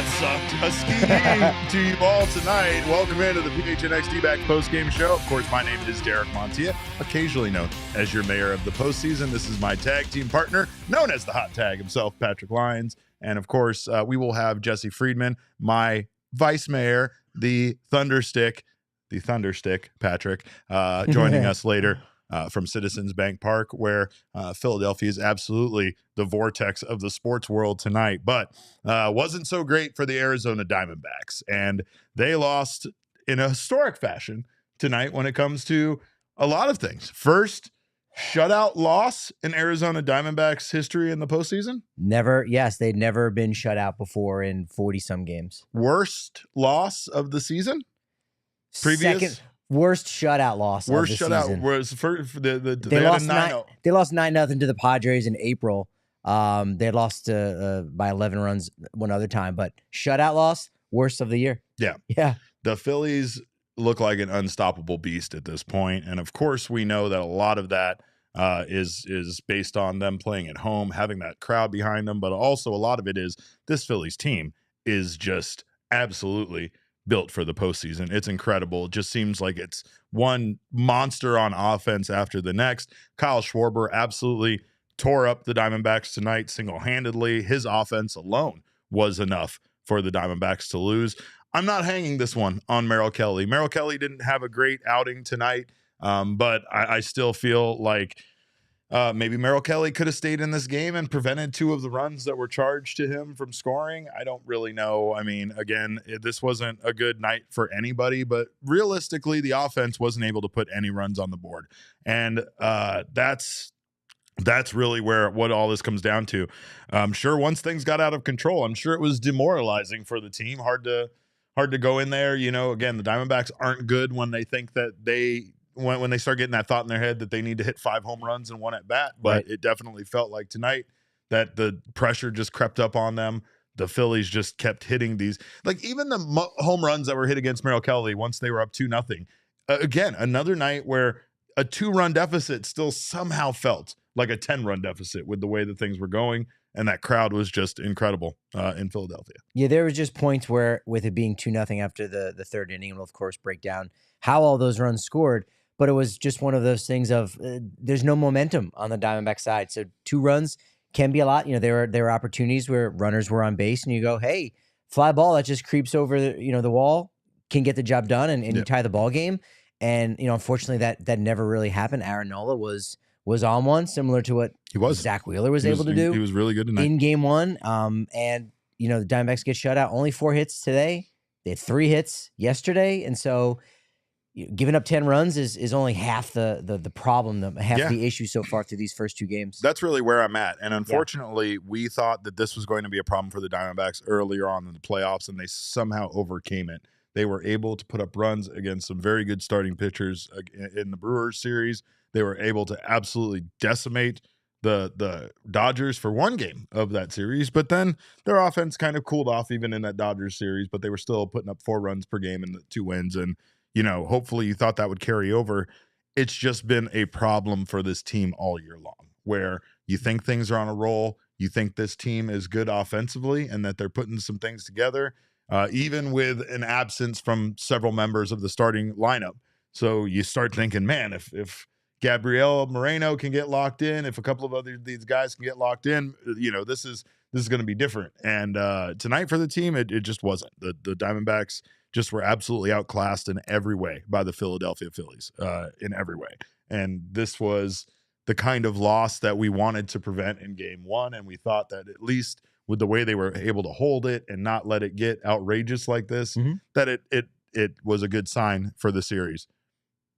that sucked. A ski to you all tonight. Welcome into the PHNX D-backs postgame show. Of course, my name is Derek Montia, occasionally known as your mayor of the postseason. This is my tag team partner, known as the hot tag himself, Patrick Lyons. And of course, we will have Jesse Friedman, my vice mayor, the Thunderstick, Patrick, joining us later. From Citizens Bank Park, where Philadelphia is absolutely the vortex of the sports world tonight, but wasn't so great for the Arizona Diamondbacks. And they lost in a historic fashion tonight when it comes to a lot of things. First shutout loss in Arizona Diamondbacks history in the postseason. They'd never been shut out before in 40-some games. Worst loss of the season? Previous? Worst shutout loss. Worst of the shutout season. was for they lost 9-0. They lost 9-0 to the Padres in April. They lost by 11 runs one other time, but shutout loss, worst of the year. Yeah. The Phillies look like an unstoppable beast at this point, and of course, we know that a lot of that is based on them playing at home, having that crowd behind them, but also a lot of it is this Phillies team is just absolutely built for the postseason. It's incredible. It just seems like it's one monster on offense after the next. Kyle Schwarber absolutely tore up the Diamondbacks tonight single-handedly. His offense alone was enough for the Diamondbacks to lose. I'm not hanging this one on Merrill Kelly. Merrill Kelly didn't have a great outing tonight, but I still feel like maybe Merrill Kelly could have stayed in this game and prevented two of the runs that were charged to him from scoring. I don't really know. I mean, again, this wasn't a good night for anybody, but realistically, the offense wasn't able to put any runs on the board. And that's really what all this comes down to. I'm sure once things got out of control, I'm sure it was demoralizing for the team. Hard to go in there. You know, again, the Diamondbacks aren't good when they think that when they start getting that thought in their head that they need to hit 5 home runs and 1 at bat. But right. It definitely felt like tonight that the pressure just crept up on them. The Phillies just kept hitting these, like even the home runs that were hit against Merrill Kelly once they were up 2-0. Again, another night where a 2-run deficit still somehow felt like a 10-run deficit with the way that things were going. And that crowd was just incredible in Philadelphia. Yeah, there was just points where, with it being 2-0 after the third inning, and we'll of course break down how all those runs scored. But it was just one of those things of there's no momentum on the Diamondback side. So 2 runs can be a lot. You know, there were opportunities where runners were on base and you go, hey, fly ball that just creeps over the wall can get the job done and you tie the ball game. And, unfortunately that never really happened. Aaron Nola was on one, similar to what Zach Wheeler was able to do. He was really good tonight. In game 1. And, the Diamondbacks get shut out. Only 4 hits today. They had 3 hits yesterday. And so giving up 10 runs is only half the problem, half the issue so far through these first 2 games. That's really where I'm at. And unfortunately, we thought that this was going to be a problem for the Diamondbacks earlier on in the playoffs, and they somehow overcame it. They were able to put up runs against some very good starting pitchers in the Brewers series. They were able to absolutely decimate the Dodgers for 1 game of that series, but then their offense kind of cooled off even in that Dodgers series, but they were still putting up 4 runs per game in the 2 wins. And hopefully you thought that would carry over. It's just been a problem for this team all year long, where you think things are on a roll. You think this team is good offensively and that they're putting some things together, even with an absence from several members of the starting lineup. So you start thinking, man, if Gabriel Moreno can get locked in, if a couple of these guys can get locked in, this is going to be different. And tonight for the team, it just wasn't. The Diamondbacks just were absolutely outclassed in every way by the Philadelphia Phillies, in every way. And this was the kind of loss that we wanted to prevent in game 1. And we thought that at least with the way they were able to hold it and not let it get outrageous like this, that it was a good sign for the series.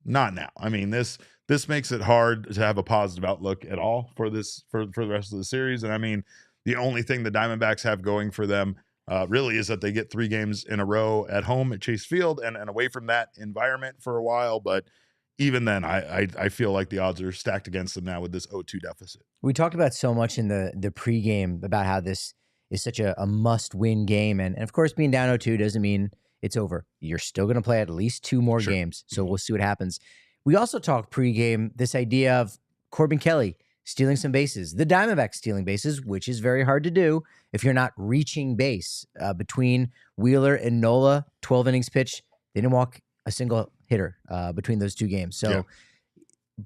Not now. I mean, this makes it hard to have a positive outlook at all for the rest of the series. And I mean, the only thing the Diamondbacks have going for them really is that they get 3 games in a row at home at Chase Field and away from that environment for a while. But even then, I feel like the odds are stacked against them now with this 0-2 deficit. We talked about so much in the pregame about how this is such a must-win game. And of course, being down 0-2 doesn't mean it's over. You're still going to play at least 2 more games. So we'll see what happens. We also talked pregame, this idea of Corbin Kelly stealing some bases. The Diamondbacks stealing bases, which is very hard to do if you're not reaching base. Between Wheeler and Nola, 12 innings pitched, they didn't walk a single hitter between those two games. So,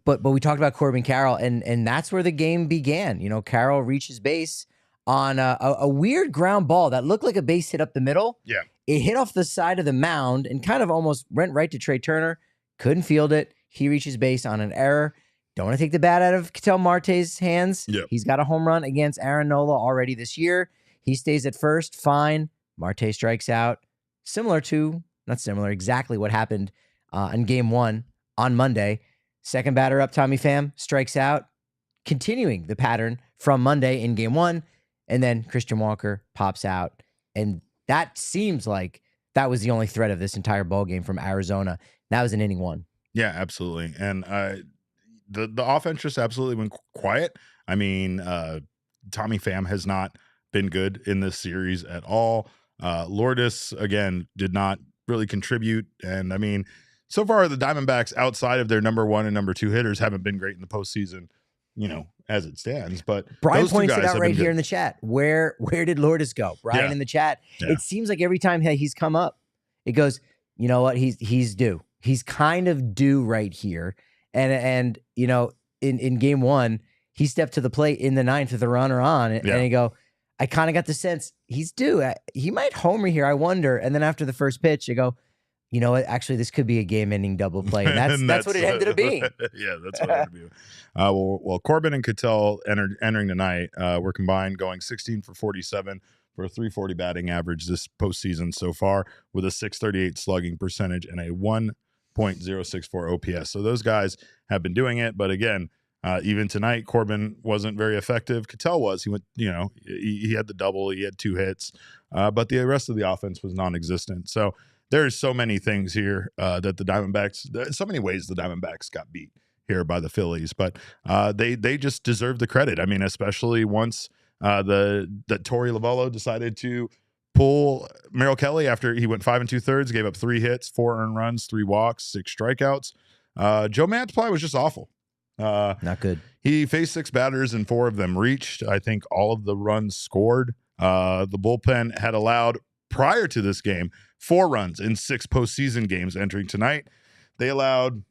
but we talked about Corbin Carroll, and that's where the game began. You know, Carroll reaches base on a weird ground ball that looked like a base hit up the middle. Yeah. It hit off the side of the mound and kind of almost went right to Trey Turner. Couldn't field it. He reaches base on an error. Don't want to take the bat out of Ketel Marte's hands. Yep. He's got a home run against Aaron Nola already this year. He stays at first. Fine. Marte strikes out. Exactly what happened in game one on Monday. Second batter up, Tommy Pham, strikes out, continuing the pattern from Monday in game one. And then Christian Walker pops out. And that seems like that was the only threat of this entire ballgame from Arizona. That was an inning one. Yeah, absolutely. And the offense just absolutely went quiet. I mean, Tommy Pham has not been good in this series at all. Lourdes, again, did not really contribute. And I mean, so far the Diamondbacks, outside of their number 1 and number 2 hitters, haven't been great in the postseason, you know, as it stands. But Brian points it out right here in the chat. Where did Lourdes go? Brian in the chat. Yeah. It seems like every time he's come up, it goes, you know what? He's due. He's kind of due right here. And you know, in game one, he stepped to the plate in the 9th with the runner on, and you go, I kind of got the sense he's due. He might homer here, I wonder. And then after the first pitch, you go, you know what? Actually, this could be a game-ending double play. And that's what it ended up being. Yeah, that's what it ended up being. Well, Corbin and Ketel entering tonight were combined going 16 for 47 for a 340 batting average this postseason so far, with a 638 slugging percentage and a 1.064 OPS. So those guys have been doing it. But again, even tonight, Corbin wasn't very effective. Ketel was. He went, you know, he had the double. He had 2 hits. But the rest of the offense was non-existent. So there's so many things here that the Diamondbacks, so many ways the Diamondbacks got beat here by the Phillies. But they just deserve the credit. I mean, especially once that Torey Lovullo decided to pull Merrill Kelly after he went 5 2/3, gave up 3 hits, 4 earned runs, 3 walks, 6 strikeouts. Joe Mantiply was just awful. Not good. He faced 6 batters and 4 of them reached. I think all of the runs scored. The bullpen had allowed, prior to this game, 4 runs in 6 postseason games entering tonight. They allowed,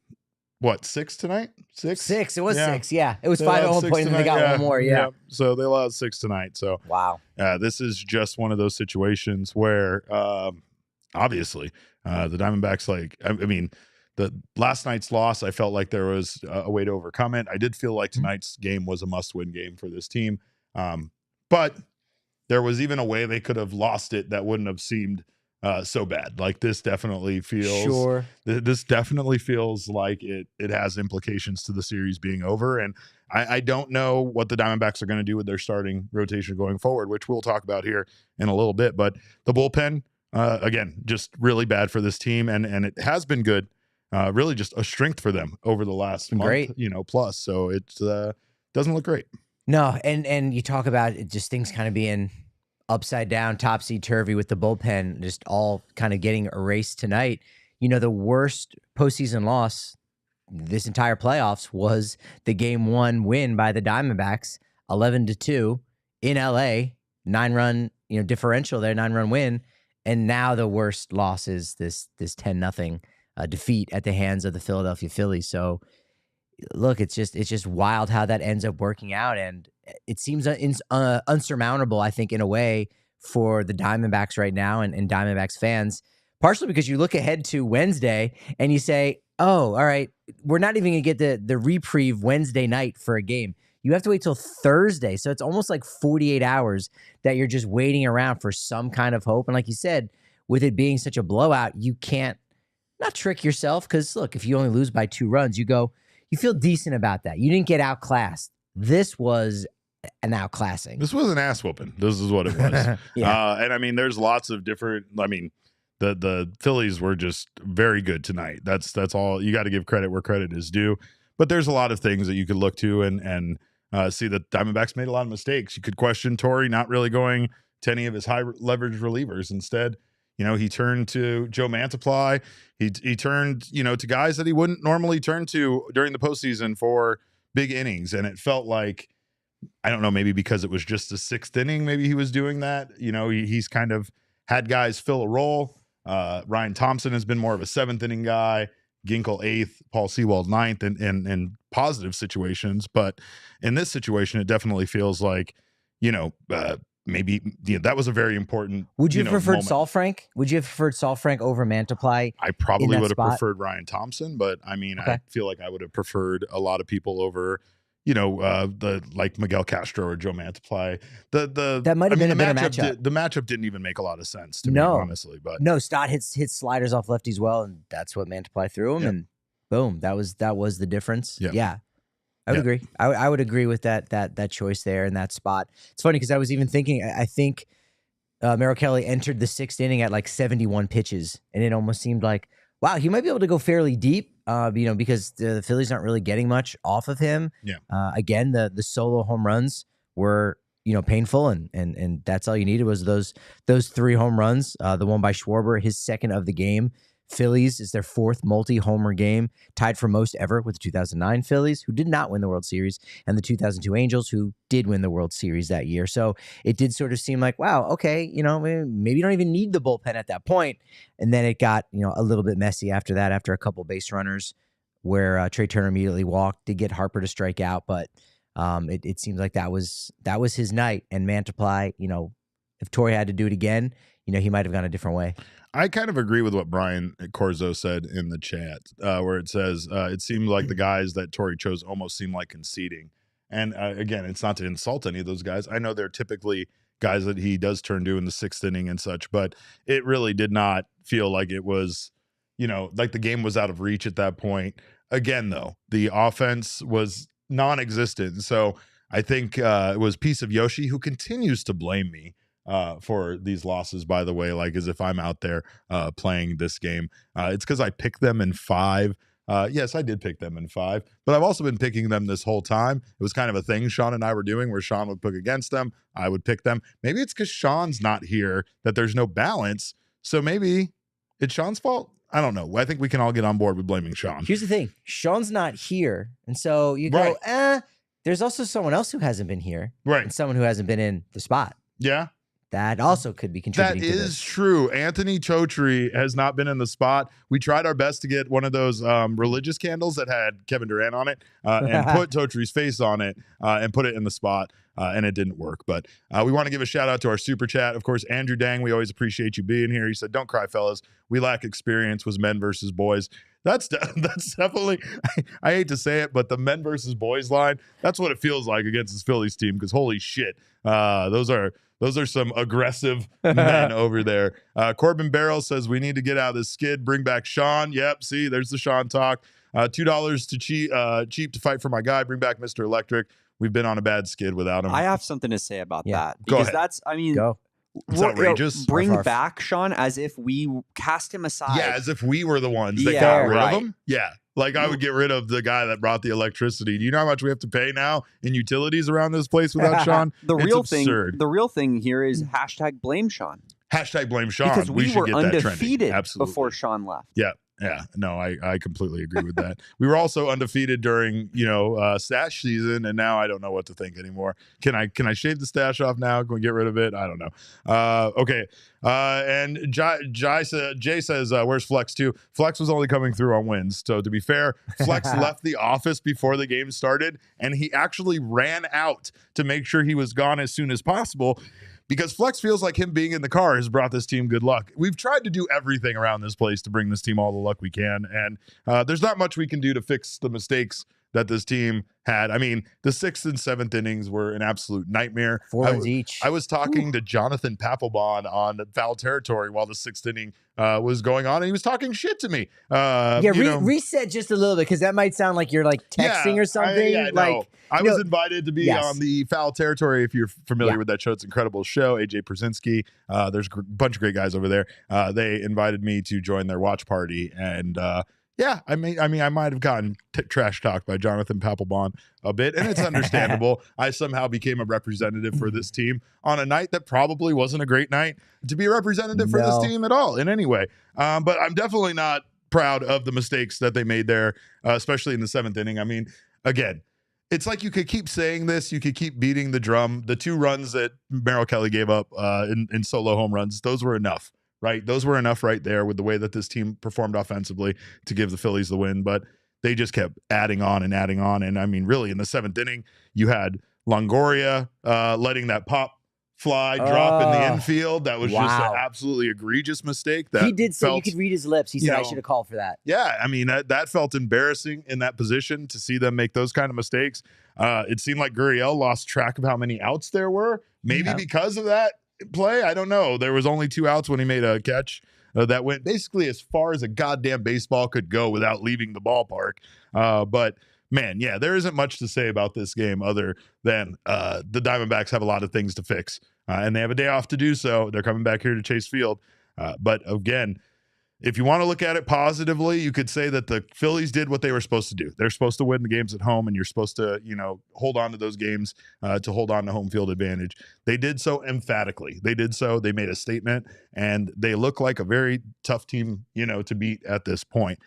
what, 6 tonight? 6? It was 6, yeah. It was 5 at one point, and they got one more, yeah. So they allowed 6 tonight. So wow. This is just one of those situations where, obviously, the Diamondbacks, like, I mean, the last night's loss, I felt like there was a way to overcome it. I did feel like tonight's game was a must-win game for this team. But there was even a way they could have lost it that wouldn't have seemed so bad. Like, this definitely feels this definitely feels like it has implications to the series being over. And I don't know what the Diamondbacks are going to do with their starting rotation going forward, which we'll talk about here in a little bit. But the bullpen, again, just really bad for this team, and it has been good. Really just a strength for them over the last month, you know, plus. So it doesn't look great. No, and you talk about it, just things kind of being upside down, topsy-turvy with the bullpen, just all kind of getting erased tonight. You know, the worst postseason loss this entire playoffs was the game 1 win by the Diamondbacks, 11-2 in LA, 9-run, you know, differential there, 9-run win. And now the worst loss is this 10-0 defeat at the hands of the Philadelphia Phillies. So look, it's just wild how that ends up working out. And it seems unsurmountable, I think, in a way, for the Diamondbacks right now and Diamondbacks fans, partially because you look ahead to Wednesday and you say, oh, all right, we're not even going to get the reprieve Wednesday night for a game. You have to wait till Thursday. So it's almost like 48 hours that you're just waiting around for some kind of hope. And like you said, with it being such a blowout, you can't not trick yourself, because look, if you only lose by 2 runs, you feel decent about that. You didn't get outclassed. This was an outclassing. This was an ass whooping. This is what it was. Yeah. And I mean, there's lots of different, I mean, the Phillies were just very good tonight. That's all. You got to give credit where credit is due. But there's a lot of things that you could look to and see that Diamondbacks made a lot of mistakes. You could question Torey not really going to any of his high leverage relievers. Instead, you know, he turned to Joe Mantiply. He turned, you know, to guys that he wouldn't normally turn to during the postseason for big innings, and it felt like, I don't know, maybe because it was just the 6th inning, maybe he was doing that. He's kind of had guys fill a role. Ryan Thompson has been more of a 7th inning guy. Ginkel 8th, Paul Sewald 9th in positive situations. But in this situation, it definitely feels like, maybe that was a very important. Would you have preferred Saalfrank? Would you have preferred Saalfrank over Mantiply? I probably would have preferred Ryan Thompson, but I mean, okay. I feel like I would have preferred a lot of people over, like Miguel Castro or Joe Mantiply. That might have been a better matchup. The matchup didn't even make a lot of sense to me, honestly. But no, Stott hits sliders off lefties well, and that's what Mantiply threw him, and boom, that was the difference. Yeah. I would agree. I would agree with that choice there in that spot. It's funny because I was even thinking, I think Merrill Kelly entered the 6th inning at like 71 pitches, and it almost seemed like, wow, he might be able to go fairly deep, because the Phillies aren't really getting much off of him. Yeah. Again, the solo home runs were, painful, and that's all you needed was those 3 home runs. The one by Schwarber, his 2nd of the game. Phillies is their 4th multi-homer game, tied for most ever with the 2009 Phillies, who did not win the World Series, and the 2002 Angels, who did win the World Series that year. So it did sort of seem like, wow, okay, maybe you don't even need the bullpen at that point. And then it got, a little bit messy after that, after a couple base runners where Trey Turner immediately walked to get Harper to strike out. But it seems like that was his night. And Mantiply, if Torrey had to do it again, he might have gone a different way. I kind of agree with what Brian Corzo said in the chat, where it says it seemed like the guys that Torrey chose almost seemed like conceding. And again, it's not to insult any of those guys. I know they're typically guys that he does turn to in the 6th inning and such, but it really did not feel like it was, like the game was out of reach at that point. Again, though, the offense was non-existent. So I think it was Piece of Yoshi, who continues to blame me for these losses, by the way, like as if I'm out there playing this game. It's because I picked them in 5. Yes, I did pick them in 5, but I've also been picking them this whole time. It was kind of a thing Sean and I were doing where Sean would pick against them. I would pick them. Maybe it's because Sean's not here that there's no balance. So maybe it's Sean's fault. I don't know. I think we can all get on board with blaming Sean. Here's the thing. Sean's not here. And so you go, there's also someone else who hasn't been here. Right. And someone who hasn't been in the spot. Yeah. That also could be contributing to this. That is true. Anthony Chotri has not been in the spot. We tried our best to get one of those religious candles that had Kevin Durant on it and put Chotri's face on it and put it in the spot, and it didn't work. But we want to give a shout out to our super chat. Of course, Andrew Dang, we always appreciate you being here. He said, "Don't cry, fellas. We lack experience was men versus boys." That's definitely, I hate to say it, but the men versus boys line, that's what it feels like against this Phillies team, because holy shit, those are some aggressive men over there. Corbin Barrel says we need to get out of this skid, bring back Sean. Yep, see, there's the Sean talk. $2 to cheap to fight for my guy. Bring back Mr. Electric. We've been on a bad skid without him. I have something to say about that. Go because ahead. that's, I mean, it's outrageous. Bring back Sean as if we cast him aside. Yeah, as if we were the ones that got rid of him. Yeah. Like I would get rid of the guy that brought the electricity. Do you know how much we have to pay now in utilities around this place without Sean? The real thing here is hashtag blame Sean. Hashtag blame Sean. Because we should were get undefeated that trending. before Sean left. Yeah. No, I completely agree with that. We were also undefeated during, stash season, and now I don't know what to think anymore. Can I shave the stash off now? Can we get rid of it? I don't know. Okay. And Jay says, where's Flex 2? Flex was only coming through on wins. So to be fair, Flex left the office before the game started, and he actually ran out to make sure he was gone as soon as possible, because Flex feels like him being in the car has brought this team good luck. We've tried to do everything around this place to bring this team all the luck we can, and there's not much we can do to fix the mistakes that this team had. I mean, the 6th and 7th innings were an absolute nightmare. 4 runs each. I was talking to Jonathan Papelbon on Foul Territory while the 6th inning was going on, and he was talking shit to me. Reset just a little bit, because that might sound like you're like texting or something. I was invited to be on the Foul Territory. If you're familiar with that show, it's an incredible show. AJ Przinsky, there's a bunch of great guys over there. They invited me to join their watch party, and I might have gotten trash talked by Jonathan Papelbon a bit, and it's understandable. I somehow became a representative for this team on a night that probably wasn't a great night to be a representative for this team at all in any way. But I'm definitely not proud of the mistakes that they made there, especially in the 7th inning. I mean, again, it's like you could keep saying this, you could keep beating the drum. The 2 runs that Merrill Kelly gave up in solo home runs, those were enough, right? Those were enough right there with the way that this team performed offensively to give the Phillies the win. But they just kept adding on. And I mean, really, in the 7th inning, you had Longoria letting that pop fly drop in the infield. That was just an absolutely egregious mistake. That he did say, you could read his lips. He said, I should have called for that. Yeah, I mean, that felt embarrassing in that position to see them make those kind of mistakes. It seemed like Gurriel lost track of how many outs there were, maybe because of that play. I don't know. There was only 2 outs when he made a catch that went basically as far as a goddamn baseball could go without leaving the ballpark. But man, yeah, there isn't much to say about this game other than the Diamondbacks have a lot of things to fix, and they have a day off to do so. They're coming back here to Chase Field. But again, if you want to look at it positively, you could say that the Phillies did what they were supposed to do. They're supposed to win the games at home, and you're supposed to, hold on to those games to hold on to home field advantage. They did so emphatically. They did so. They made a statement, and they look like a very tough team, to beat at this point.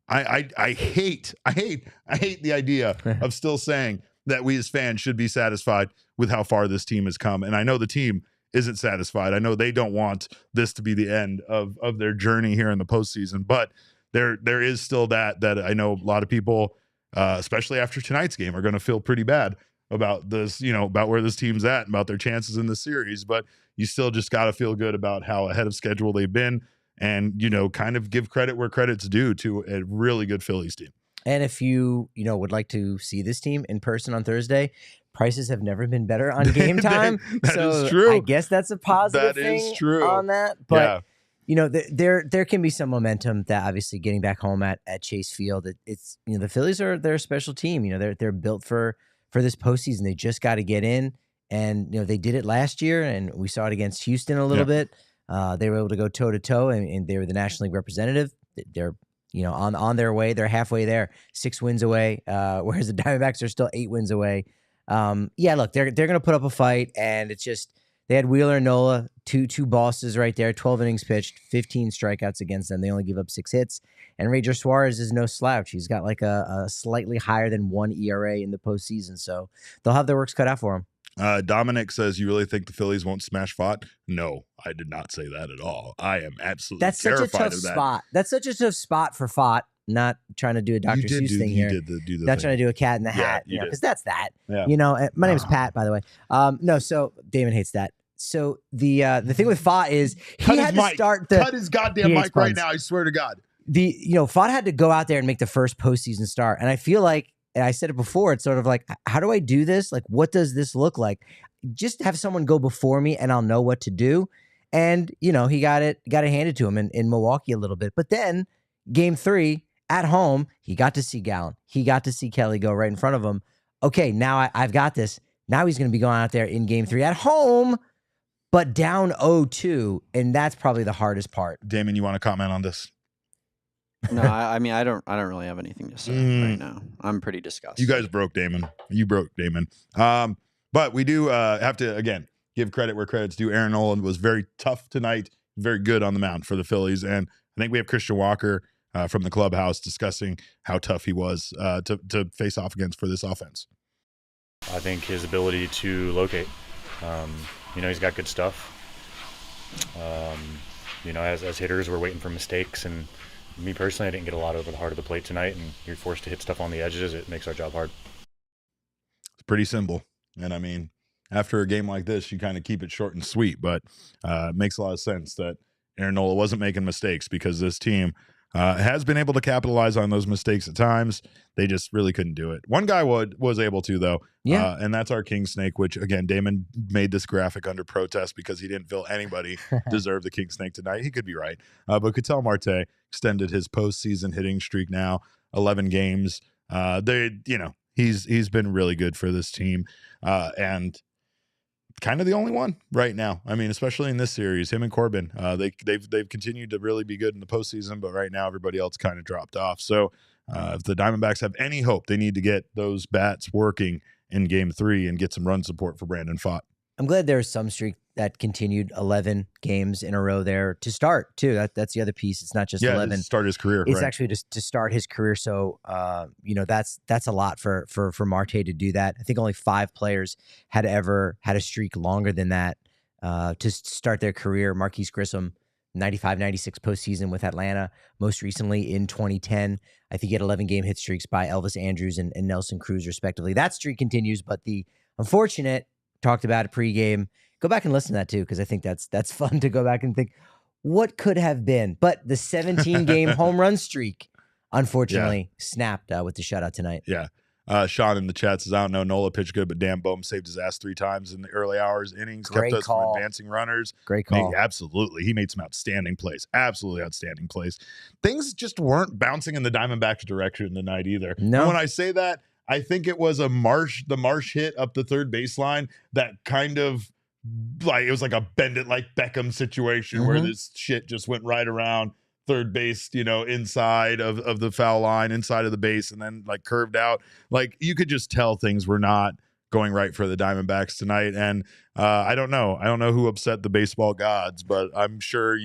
I hate the idea of still saying that we as fans should be satisfied with how far this team has come. And I know the team isn't satisfied. I know they don't want this to be the end of their journey here in the postseason, but there is still that I know a lot of people, especially after tonight's game, are going to feel pretty bad about this, about where this team's at and about their chances in the series. But you still just got to feel good about how ahead of schedule they've been and, kind of give credit where credit's due to a really good Phillies team. And if you, would like to see this team in person on Thursday, prices have never been better on game time. That is true. I guess that's a positive thing on that. But, there can be some momentum that obviously getting back home at Chase Field, it's the Phillies they're a special team. They're built for this postseason. They just got to get in. And, they did it last year, and we saw it against Houston a little bit. They were able to go toe-to-toe, and they were the National League representative. They're on their way. They're halfway there, 6 wins away, whereas the Diamondbacks are still 8 wins away. Look, they're going to put up a fight, and it's just they had Wheeler and Nola, two bosses right there, 12 innings pitched, 15 strikeouts against them. They only give up 6 hits, and Ranger Suarez is no slouch. He's got like a slightly higher than 1 ERA in the postseason, so they'll have their works cut out for them. Dominic says, you really think the Phillies won't smash Fott? No, I did not say that at all. I am absolutely terrified of that. That's such a tough spot. That's such a tough spot for Fott. Not trying to do a Dr. Seuss thing here. You did do the Not thing. trying to do a cat in the hat, because that's that. Yeah. My name is Pat, by the way. No, so Damon hates that. So the thing with Fott is he had to start cut his goddamn mic right now. I swear to God. Fott had to go out there and make the first postseason start, and I feel like, and I said it before, it's sort of like, how do I do this? Like, what does this look like? Just have someone go before me, and I'll know what to do. And he got it handed to him in Milwaukee a little bit, but then Game 3 at home, he got to see Gallen, he got to see Kelly go right in front of him. Okay, now I've got this. Now he's going to be going out there in Game 3 at home, but down 0-2, and that's probably the hardest part. Damon, you want to comment on this? No, I mean, I don't really have anything to say right now. I'm pretty disgusted. You guys broke Damon. You broke Damon. But we do have to, again, give credit where credit's due. Aaron Nola was very tough tonight, very good on the mound for the Phillies. And I think we have Christian Walker from the clubhouse discussing how tough he was to face off against for this offense. I think his ability to locate, he's got good stuff. As hitters, we're waiting for mistakes, and me personally, I didn't get a lot over the heart of the plate tonight, and you're forced to hit stuff on the edges. It makes our job hard. It's pretty simple. And I mean, after a game like this, you kind of keep it short and sweet, but it makes a lot of sense that Aaron Nola wasn't making mistakes because this team has been able to capitalize on those mistakes at times. They just really couldn't do it. One guy was able to, though, and that's our King Snake, which, again, Damon made this graphic under protest because he didn't feel anybody deserved the King Snake tonight. He could be right. But Ketel Marte extended his postseason hitting streak now, 11 games. He's been really good for this team, and kind of the only one right now. I mean, especially in this series, him and Corbin, they've continued to really be good in the postseason, but right now everybody else kind of dropped off. So if the Diamondbacks have any hope, they need to get those bats working in Game 3 and get some run support for Brandon Pfaadt. I'm glad there's some streak that continued 11 games in a row there to start too. That's the other piece. It's not just 11. Start his career. It's right. actually just to start his career. So, that's a lot for Marte to do that. I think only 5 players had ever had a streak longer than that to start their career. Marquise Grissom, 95-96 postseason with Atlanta. Most recently in 2010, I think he had 11 game hit streaks by Elvis Andrews and Nelson Cruz, respectively. That streak continues, but the unfortunate, talked about it pregame. Go back and listen to that too, because I think that's fun to go back and think what could have been. But the 17-game home run streak, unfortunately, snapped with the shutout tonight. Yeah. Sean in the chat says, I don't know, Nola pitched good, but Dan Bohm saved his ass 3 times in the early hours, innings, Great kept us call. from advancing runners. Great call. Absolutely. He made some outstanding plays. Absolutely outstanding plays. Things just weren't bouncing in the Diamondbacks' direction tonight either. No. And when I say that, I think it was the Marsh hit up the third baseline that kind of, like, it was like a bend it like Beckham situation where this shit just went right around third base, inside of the foul line, inside of the base, and then like curved out. Like, you could just tell things were not going right for the Diamondbacks tonight. And I don't know who upset the baseball gods, but I'm sure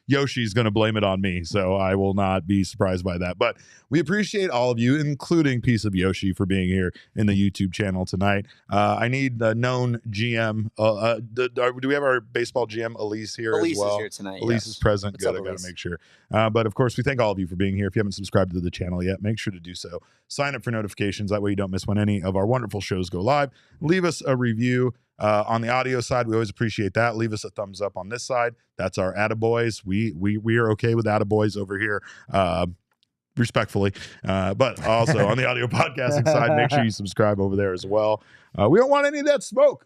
Yoshi's going to blame it on me. So I will not be surprised by that. But we appreciate all of you, including Piece of Yoshi, for being here in the YouTube channel tonight. I need the known GM. Do we have our baseball GM, Elise, here Elise as well? is here tonight. Elise is present. What's Good. up, I got Elise? to make sure. But of course, we thank all of you for being here. If you haven't subscribed to the channel yet, make sure to do so. Sign up for notifications. That way you don't miss when any of our wonderful shows go live. Leave us a review. On the audio side, we always appreciate that. Leave us a thumbs up on this side. That's our attaboys. We are okay with attaboys over here, respectfully. But also on the audio podcasting side, make sure you subscribe over there as well. We don't want any of that smoke.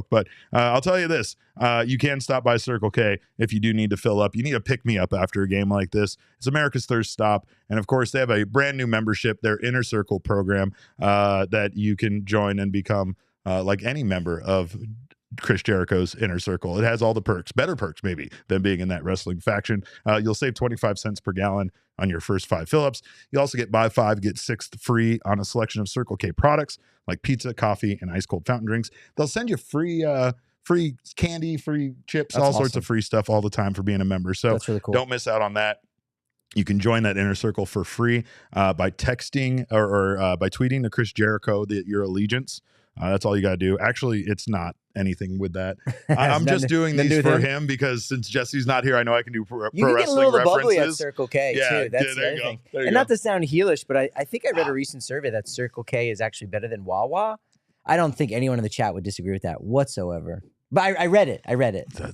But I'll tell you this. You can stop by Circle K if you do need to fill up. You need to pick me up after a game like this. It's America's Thirst Stop. And of course, they have a brand new membership, their Inner Circle program, that you can join and become like any member of Chris Jericho's Inner Circle. It has all the perks, better perks maybe than being in that wrestling faction. You'll save 25 cents per gallon on your first 5 fill-ups. You also get buy 5, get 6 free on a selection of Circle K products like pizza, coffee, and ice cold fountain drinks. They'll send you free candy, free chips, That's all sorts awesome. of free stuff all the time for being a member. So That's really cool. Don't miss out on that. You can join that Inner Circle for free by texting or by tweeting to Chris Jericho your allegiance. That's all you got to do. Actually, it's not anything with that. I'm just doing these for him because since Jesse's not here, I know I can do pro You can get a wrestling little of the bubbly at references. Circle K, too. That's the other thing. There you And go. not to sound heelish, but I think I read a recent survey that Circle K is actually better than Wawa. I don't think anyone in the chat would disagree with that whatsoever. But I read it.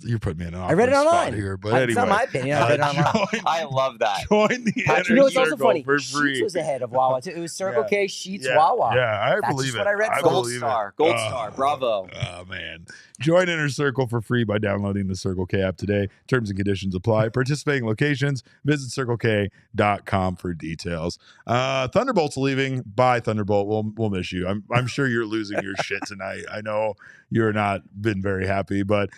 You're putting me in an I read it awkward spot online. here, but It's anyway, not my opinion. I read it online. I love that. Join the Pat, Inner it's also Circle funny. for free. Sheets was ahead of Wawa too. It was Circle Yeah. K, Sheets, Yeah, Wawa. Yeah, I That's believe just it. what I read. Gold believe star. it. Gold star. Bravo. Oh, man. Join Inner Circle for free by downloading the Circle K app today. Terms and conditions apply. Participating locations, visit CircleK.com for details. Thunderbolt's leaving. Bye, Thunderbolt. We'll miss you. I'm sure you're losing your shit tonight. I know you're not been very happy, but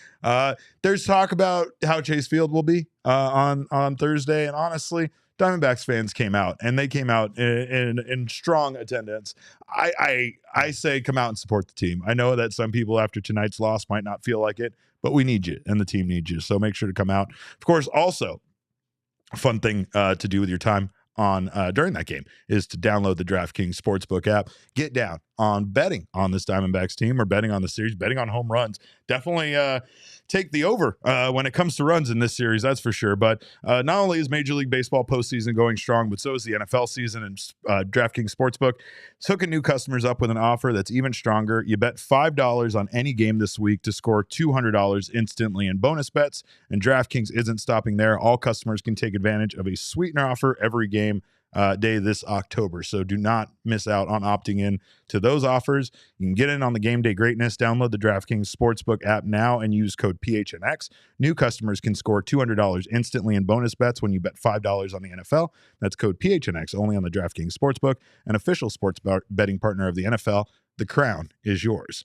there's talk about how Chase Field will be on Thursday, and honestly, Diamondbacks fans came out, and they came out in strong attendance. I say come out and support the team. I know that some people after tonight's loss might not feel like it, but we need you, and the team needs you. So make sure to come out. Of course, also a fun thing to do with your time on during that game is to download the DraftKings Sportsbook app. Get down on betting on this Diamondbacks team or betting on the series, betting on home runs. Definitely take the over when it comes to runs in this series, that's for sure. But not only is Major League Baseball postseason going strong, but so is the NFL season, and DraftKings Sportsbook is hooking new customers up with an offer that's even stronger. You bet $5 on any game this week to score $200 instantly in bonus bets, and DraftKings isn't stopping there. All customers can take advantage of a sweetener offer every game day this October. So do not miss out on opting in to those offers. You can get in on the game day greatness. Download the DraftKings Sportsbook app now and use code PHNX. New customers can score $200 instantly in bonus bets when you bet $5 on the NFL. That's code PHNX only on the DraftKings Sportsbook, an official sports betting partner of the NFL. The crown is yours.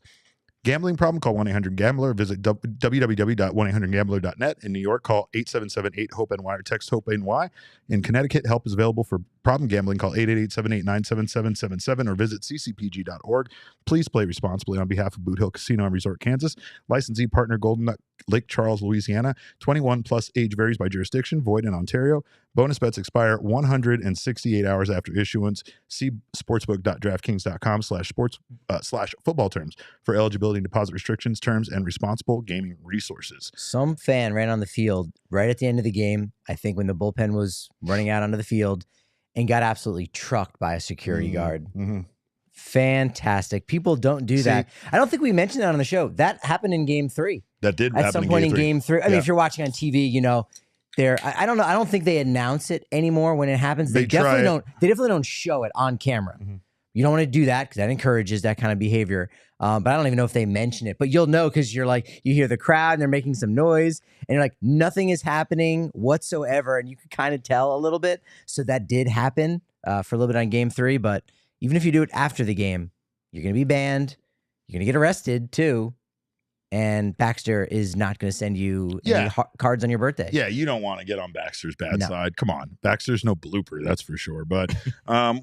Gambling problem? Call 1-800-GAMBLER. Visit www.1800gambler.net. In New York, call 877-8-HOPE-NY or text HOPE-NY. In Connecticut, help is available for problem gambling, call 888-789-7777 or visit ccpg.org. Please play responsibly on behalf of Boot Hill Casino and Resort, Kansas. Licensee partner Golden Nut, Lake Charles, Louisiana. 21 plus, age varies by jurisdiction, void in Ontario. Bonus bets expire 168 hours after issuance. See sportsbook.draftkings.com/sports/football terms for eligibility and deposit restrictions, terms, and responsible gaming resources. Some fan ran on the field right at the end of the game, I think when the bullpen was running out onto the field, and got absolutely trucked by a security guard. Mm-hmm. Fantastic. People don't do that. I don't think we mentioned that on the show. That happened in game 3. That did at happen some point in game 3. I mean, Yeah. if you're watching on TV, you know, I don't know. I don't think they announce it anymore when it happens. They definitely don't. They definitely don't show it on camera. Mm-hmm. You don't want to do that because that encourages that kind of behavior. But I don't even know if they mention it. But you'll know because you're like, you hear the crowd and they're making some noise, and you're like, nothing is happening whatsoever, and you can kind of tell a little bit. So that did happen for a little bit on game 3. But even if you do it after the game, you're going to be banned. You're going to get arrested too. And Baxter is not going to send you any cards on your birthday. Yeah, you don't want to get on Baxter's bad side. Come on. Baxter's no blooper, that's for sure. But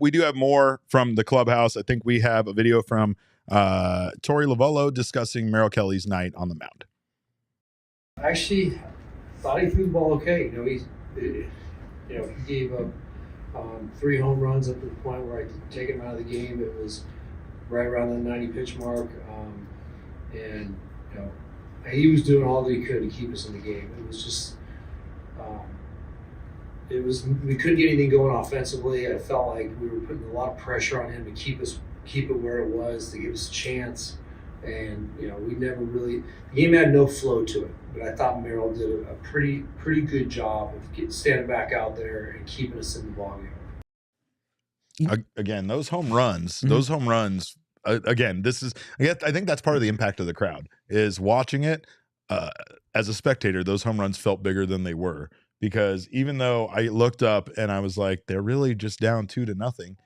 we do have more from the clubhouse. I think we have a video from Torey Lovullo discussing Merrill Kelly's night on the mound. I actually thought he threw the ball okay. He gave up 3 home runs up to the point where I could take him out of the game. It was right around the 90 pitch mark. He was doing all that he could to keep us in the game. It was just, we couldn't get anything going offensively. I felt like we were putting a lot of pressure on him to keep it where it was, to give us a chance. And, we never really, the game had no flow to it. But I thought Merrill did a pretty good job of standing back out there and keeping us in the ballgame. Again, those home runs, again, I think that's part of the impact of the crowd is watching it. As a spectator, those home runs felt bigger than they were, because even though I looked up and I was like, they're really just down 2-0.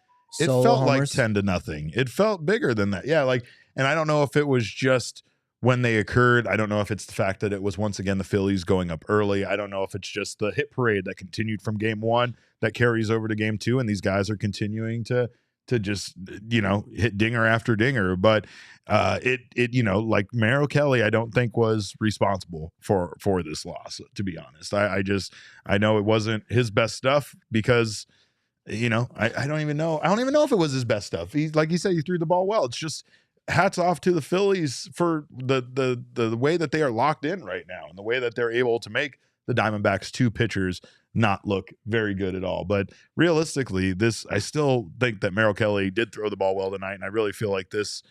It felt like 10-0. It felt bigger than that. Yeah. And I don't know if it was just when they occurred. I don't know if it's the fact that it was once again the Phillies going up early. I don't know if it's just the hit parade that continued from game 1 that carries over to game 2, and these guys are continuing to just, hit dinger after dinger. But like Merrill Kelly, I don't think was responsible for this loss, to be honest. I know it wasn't his best stuff because, I don't even know. I don't even know if it was his best stuff. Like you said, he threw the ball well. It's just hats off to the Phillies for the way that they are locked in right now and the way that they're able to make the Diamondbacks 2 pitchers not look very good at all. But realistically, I still think that Merrill Kelly did throw the ball well tonight, and I really feel like this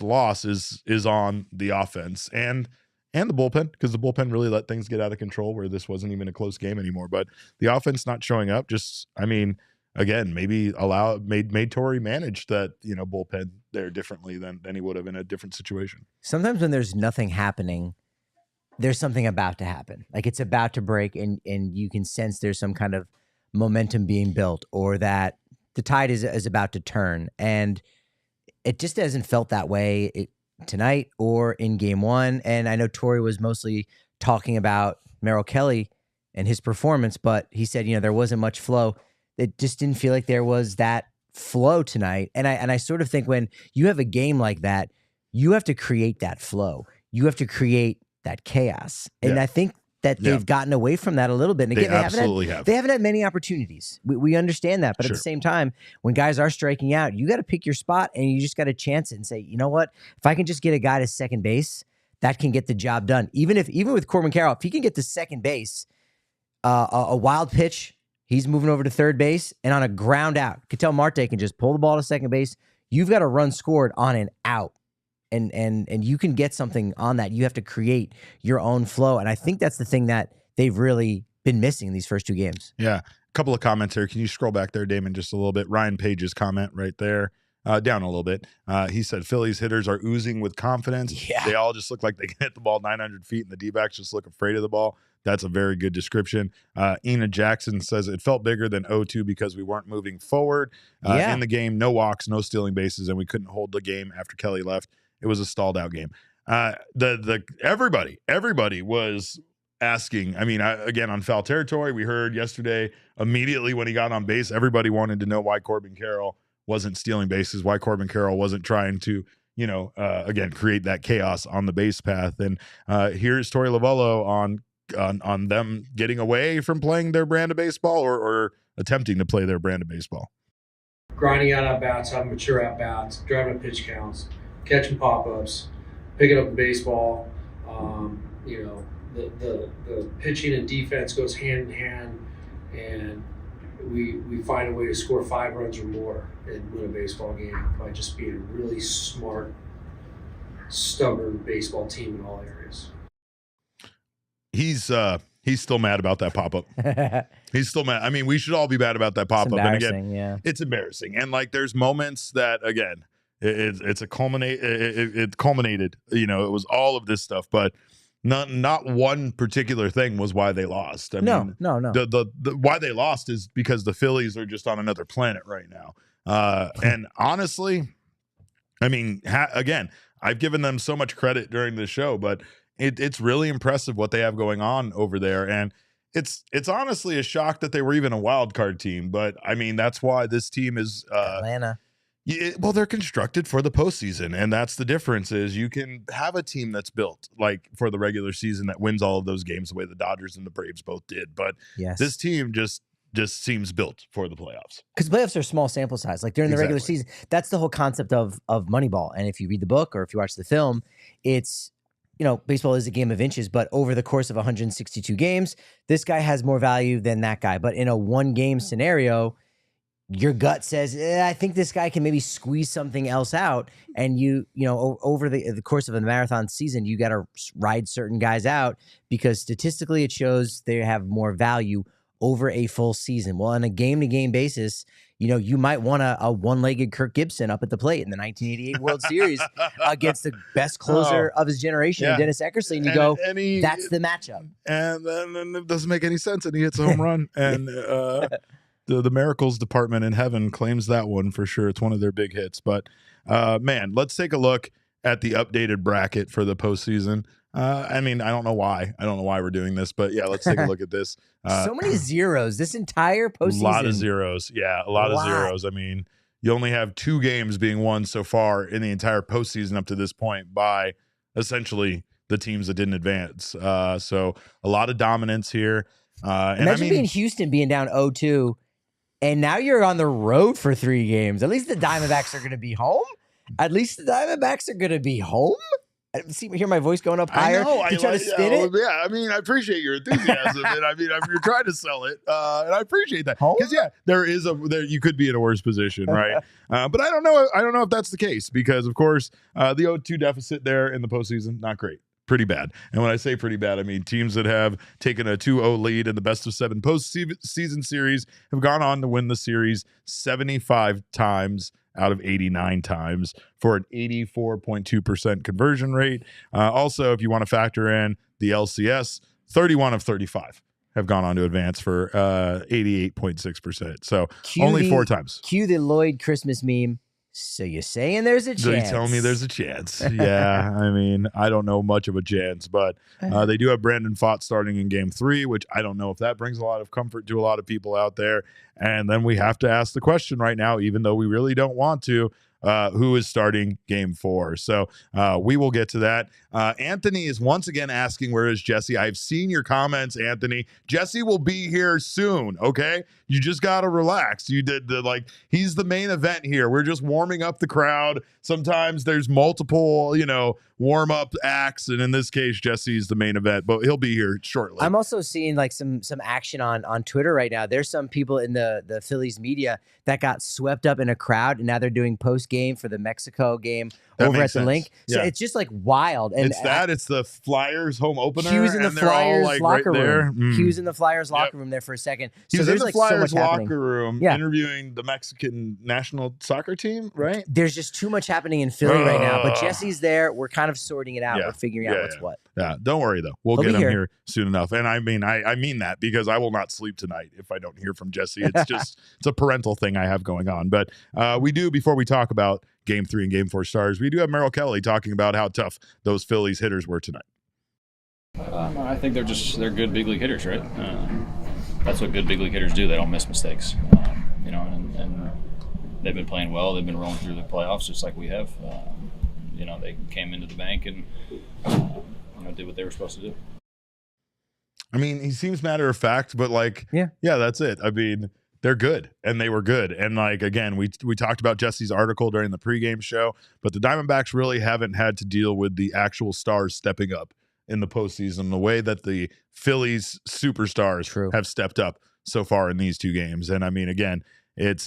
loss is on the offense and the bullpen, because the bullpen really let things get out of control where this wasn't even a close game anymore. But the offense not showing up, again, maybe made Torey manage that bullpen there differently than he would have in a different situation. Sometimes when there's nothing happening, there's something about to happen. Like it's about to break, and you can sense there's some kind of momentum being built, or that the tide is about to turn. And it just hasn't felt that way tonight or in game 1. And I know Torey was mostly talking about Merrill Kelly and his performance, but he said, there wasn't much flow. It just didn't feel like there was that flow tonight. And I sort of think when you have a game like that, you have to create that flow. You have to create that chaos. And I think that they've gotten away from that a little bit. And again, they haven't had many opportunities. We understand that. But at the same time, when guys are striking out, you got to pick your spot, and you just got to chance it and say, you know what? If I can just get a guy to second base, that can get the job done. Even with Corbin Carroll, if he can get to second base, a wild pitch, he's moving over to third base, and on a ground out, Ketel Marte can just pull the ball to second base. You've got a run scored on an out. And you can get something on that. You have to create your own flow. And I think that's the thing that they've really been missing in these first 2 games. Yeah. A couple of comments here. Can you scroll back there, Damon, just a little bit? Ryan Page's comment right there. Down a little bit. He said, Phillies hitters are oozing with confidence. Yeah. They all just look like they can hit the ball 900 feet, and the D-backs just look afraid of the ball. That's a very good description. Ina Jackson says it felt bigger than 0-2 because we weren't moving forward in the game. No walks, no stealing bases, and we couldn't hold the game after Kelly left. It was a stalled out game. Everybody was asking. I mean, again, on foul territory, we heard yesterday immediately when he got on base, everybody wanted to know why Corbin Carroll wasn't stealing bases, why Corbin Carroll wasn't trying to, again, create that chaos on the base path. And here's Torey Lovullo on them getting away from playing their brand of baseball or attempting to play their brand of baseball. Grinding out at-bats, having mature at-bats, driving up pitch counts, catching pop-ups, picking up the baseball. The pitching and defense goes hand in hand, and we find a way to score 5 runs or more and win a baseball game by just being a really smart, stubborn baseball team in all areas. He's still mad about that pop-up. He's still mad. I mean, we should all be mad about that pop-up. And again, it's embarrassing. And like, there's moments that, again, it culminated. It was all of this stuff, but not one particular thing was why they lost. I mean, no. The why they lost is because the Phillies are just on another planet right now. And honestly, I mean, again, I've given them so much credit during this show, but it's really impressive what they have going on over there. And it's honestly a shock that they were even a wild card team. But I mean, that's why this team is Atlanta. Well, they're constructed for the postseason, and that's the difference. Is you can have a team that's built like for the regular season that wins all of those games the way the Dodgers and the Braves both did. But this team just seems built for the playoffs. Because playoffs are small sample size. Like during the regular season, that's the whole concept of Moneyball. And if you read the book or if you watch the film, it's, baseball is a game of inches, but over the course of 162 games, this guy has more value than that guy. But in a one-game scenario, your gut says, I think this guy can maybe squeeze something else out. And over the course of a marathon season, you got to ride certain guys out because statistically it shows they have more value over a full season. Well, on a game-to-game basis, you might want a one-legged Kirk Gibson up at the plate in the 1988 World Series against the best closer of his generation, Dennis Eckersley, and you that's the matchup. And then it doesn't make any sense, and he hits a home run. And the Miracles department in heaven claims that one for sure. It's one of their big hits. But, man, let's take a look at the updated bracket for the postseason. I mean, I don't know why. I don't know why we're doing this, but yeah, let's take a look at this. So many zeros this entire postseason. A lot of zeros. Yeah, a lot of zeros. I mean, you only have 2 games being won so far in the entire postseason up to this point by essentially the teams that didn't advance. So a lot of dominance here. Imagine being Houston being down 0-2, and now you're on the road for 3 games. At least the Diamondbacks are going to be home. Hear my voice going up higher? You try to spin it? Yeah, I mean, I appreciate your enthusiasm. And I mean, you're trying to sell it. And I appreciate that. Because, you could be in a worse position, right? But I don't know if that's the case because, of course, the 0-2 deficit there in the postseason, not great. Pretty bad. And when I say pretty bad, I mean teams that have taken a 2-0 lead in the best of 7 postseason series have gone on to win the series 75 times out of 89 times for an 84.2% conversion rate. Also, if you want to factor in the LCS, 31 of 35 have gone on to advance for 88.6%. So only 4 times. Cue the Lloyd Christmas meme. So you're saying there's a chance? So you tell me there's a chance. Yeah, I mean, I don't know much of a chance, but they do have Brandon Pfaadt starting in Game 3, which I don't know if that brings a lot of comfort to a lot of people out there. And then we have to ask the question right now, even though we really don't want to, who is starting Game 4. So we will get to that. Anthony is once again asking, where is Jesse? I've seen your comments, Anthony. Jesse will be here soon, okay? You just got to relax. You did he's the main event here. We're just warming up the crowd. Sometimes there's multiple, warm-up acts, and in this case, Jesse's the main event, but he'll be here shortly. I'm also seeing some action on Twitter right now. There's some people in the Phillies media that got swept up in a crowd, and now they're doing post-game for the Mexico game over at the link. So it's just wild. And it's the Flyers home opener. Hughes in the Flyers locker room. Hughes in the Flyers locker room there for a second. He was in the Flyers locker happening. Room interviewing the Mexican national soccer team, right? There's just too much happening in Philly right now, but Jesse's there. We're kind of sorting it out. We're figuring out what's what. Yeah, don't worry though. We'll get him here soon enough. And I mean that because I will not sleep tonight if I don't hear from Jesse. It's a parental thing I have going on. But we do, before we talk about Game 3 and Game 4 stars, we do have Merrill Kelly talking about how tough those Phillies hitters were tonight. I think they're good big league hitters, right? That's what good big league hitters do. They don't miss mistakes, and they've been playing well. They've been rolling through the playoffs just like we have. They came into the bank and did what they were supposed to do. I mean, he seems matter of fact, but yeah, that's it. I mean, they're good, and they were good. And again, we talked about Jesse's article during the pregame show, but the Diamondbacks really haven't had to deal with the actual stars stepping up in the postseason the way that the Phillies superstars have stepped up so far in these two games. And I mean, again, it's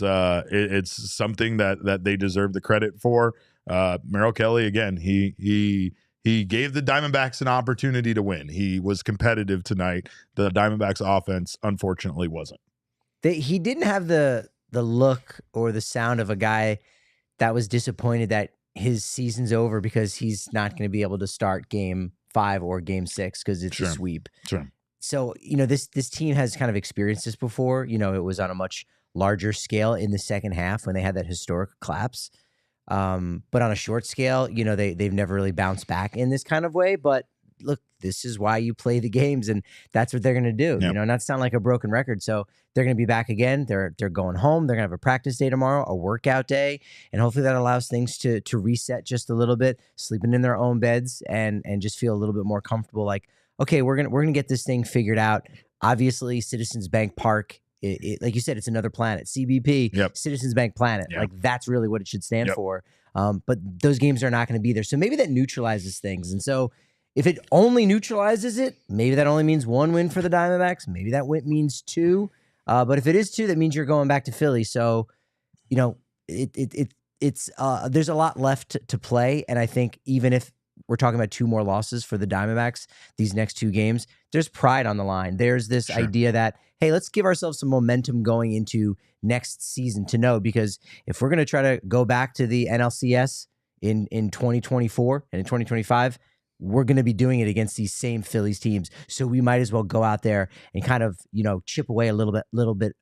something that they deserve the credit for. Merrill Kelly, again, he gave the Diamondbacks an opportunity to win. He was competitive tonight. The Diamondbacks offense, unfortunately, wasn't. He didn't have the look or the sound of a guy that was disappointed that his season's over because he's not going to be able to start game 5 or game 6 because it's a sweep. Sure. So, this team has kind of experienced this before. It was on a much larger scale in the second half when they had that historic collapse. But on a short scale, they've never really bounced back in this kind of way. But look, this is why you play the games, and that's what they're going to do. Yep. Not to sound like a broken record. So they're going to be back again. They're going home. They're going to have a practice day tomorrow, a workout day, and hopefully that allows things to reset just a little bit, sleeping in their own beds and just feel a little bit more comfortable. Like, okay, we're gonna get this thing figured out. Obviously, Citizens Bank Park. Like you said, it's another planet. CBP, Citizens Bank Planet. Yep. Like that's really what it should stand for. But those games are not going to be there. So maybe that neutralizes things. And so if it only neutralizes it, maybe that only means 1 win for the Diamondbacks. Maybe that win means 2. But if it is 2, that means you're going back to Philly. So, it's there's a lot left to play. And I think even if we're talking about 2 more losses for the Diamondbacks these next 2 games, there's pride on the line. There's this idea that, hey, let's give ourselves some momentum going into next season to know, because if we're going to try to go back to the NLCS in 2024 and in 2025, we're going to be doing it against these same Phillies teams. So we might as well go out there and kind of, chip away a little bit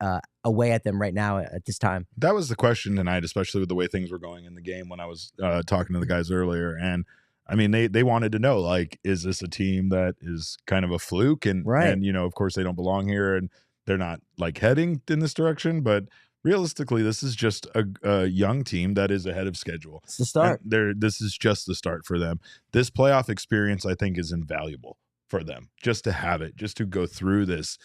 away at them right now at this time. That was the question tonight, especially with the way things were going in the game when I was talking to the guys earlier. And I mean, they wanted to know, is this a team that is kind of a fluke? And, and of course, they don't belong here and they're not heading in this direction. But realistically, this is just a young team that is ahead of schedule. It's the start. This is just the start for them. This playoff experience, I think, is invaluable for them. Just to have it, just to go through this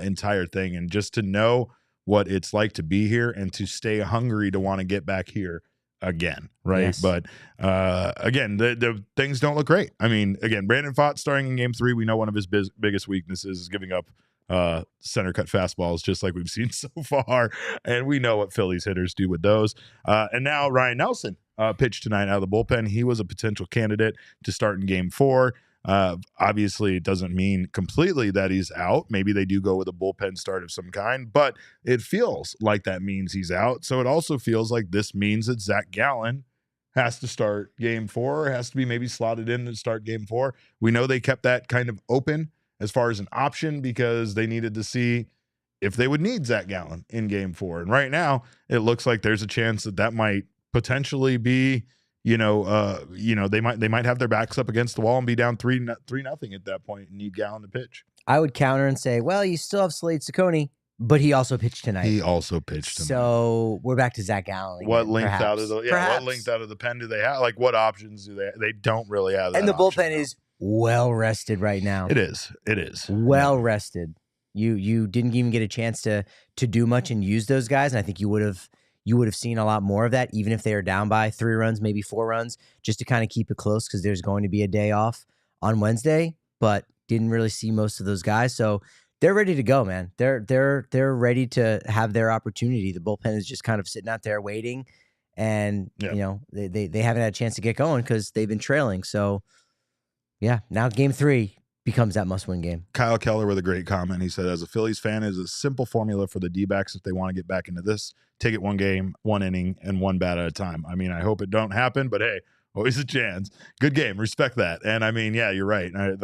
entire thing and just to know what it's like to be here and to stay hungry to want to get back here again, right? Yes. But again, the things don't look great. I mean, again, Brandon Pfaadt starting in game 3, we know one of his biggest weaknesses is giving up center cut fastballs, just like we've seen so far, and we know what Phillies hitters do with those. And now Ryan Nelson pitched tonight out of the bullpen. He was a potential candidate to start in game 4. Obviously, it doesn't mean completely that he's out. Maybe they do go with a bullpen start of some kind, but it feels like that means he's out. So it also feels like this means that Zach Gallen has to start game 4, has to be maybe slotted in to start game 4. We know they kept that kind of open as far as an option because they needed to see if they would need Zach Gallen in game 4. And right now, it looks like there's a chance that might potentially be, they might have their backs up against the wall and be down 3-0 at that point and need Gallen to pitch. I would counter and say, well, you still have Slade Ciccone, but he also pitched tonight. So we're back to Zach Gallen again, what length out of the pen do they have? What options do they have? They don't really have that. And the bullpen is well rested right now. It is well rested. You didn't even get a chance to do much and use those guys, and I think you would have seen a lot more of that, even if they are down by 3 runs, maybe 4 runs, just to kind of keep it close because there's going to be a day off on Wednesday. But didn't really see most of those guys, so they're ready to go, man. They're ready to have their opportunity. The bullpen is just kind of sitting out there waiting, and they haven't had a chance to get going because they've been trailing. So yeah, now game 3 becomes that must-win game. Kyle Keller with a great comment. He said, as a Phillies fan, it is a simple formula for the D-backs if they want to get back into this. Take it 1 game, 1 inning, and 1 bat at a time. I mean, I hope it don't happen, but hey, always a chance. Good game. Respect that. And I mean, yeah, you're right. I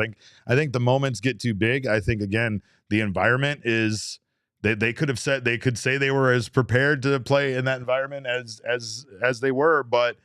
think the moments get too big. I think, again, the environment is they could say they were as prepared to play in that environment as they were, but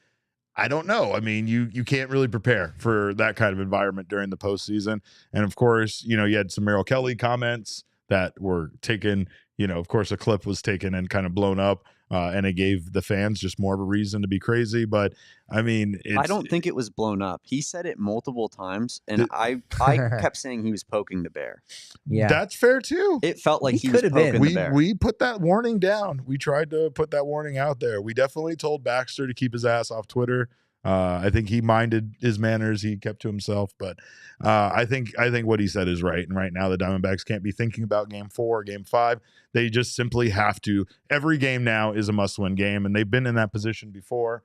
I don't know. I mean, you can't really prepare for that kind of environment during the postseason. And of course, you had some Merrill Kelly comments that were taken. Of course, a clip was taken and kind of blown up, and it gave the fans just more of a reason to be crazy. But I mean, I don't think it was blown up. He said it multiple times, and I kept saying he was poking the bear. Yeah, that's fair too. It felt like he was could have been. poking the bear. We put that warning down. We tried to put that warning out there. We definitely told Baxter to keep his ass off Twitter. I think he minded his manners. He kept to himself. But I think what he said is right. And right now the Diamondbacks can't be thinking about game 4 or game 5. They just simply have to. Every game now is a must-win game, and they've been in that position before.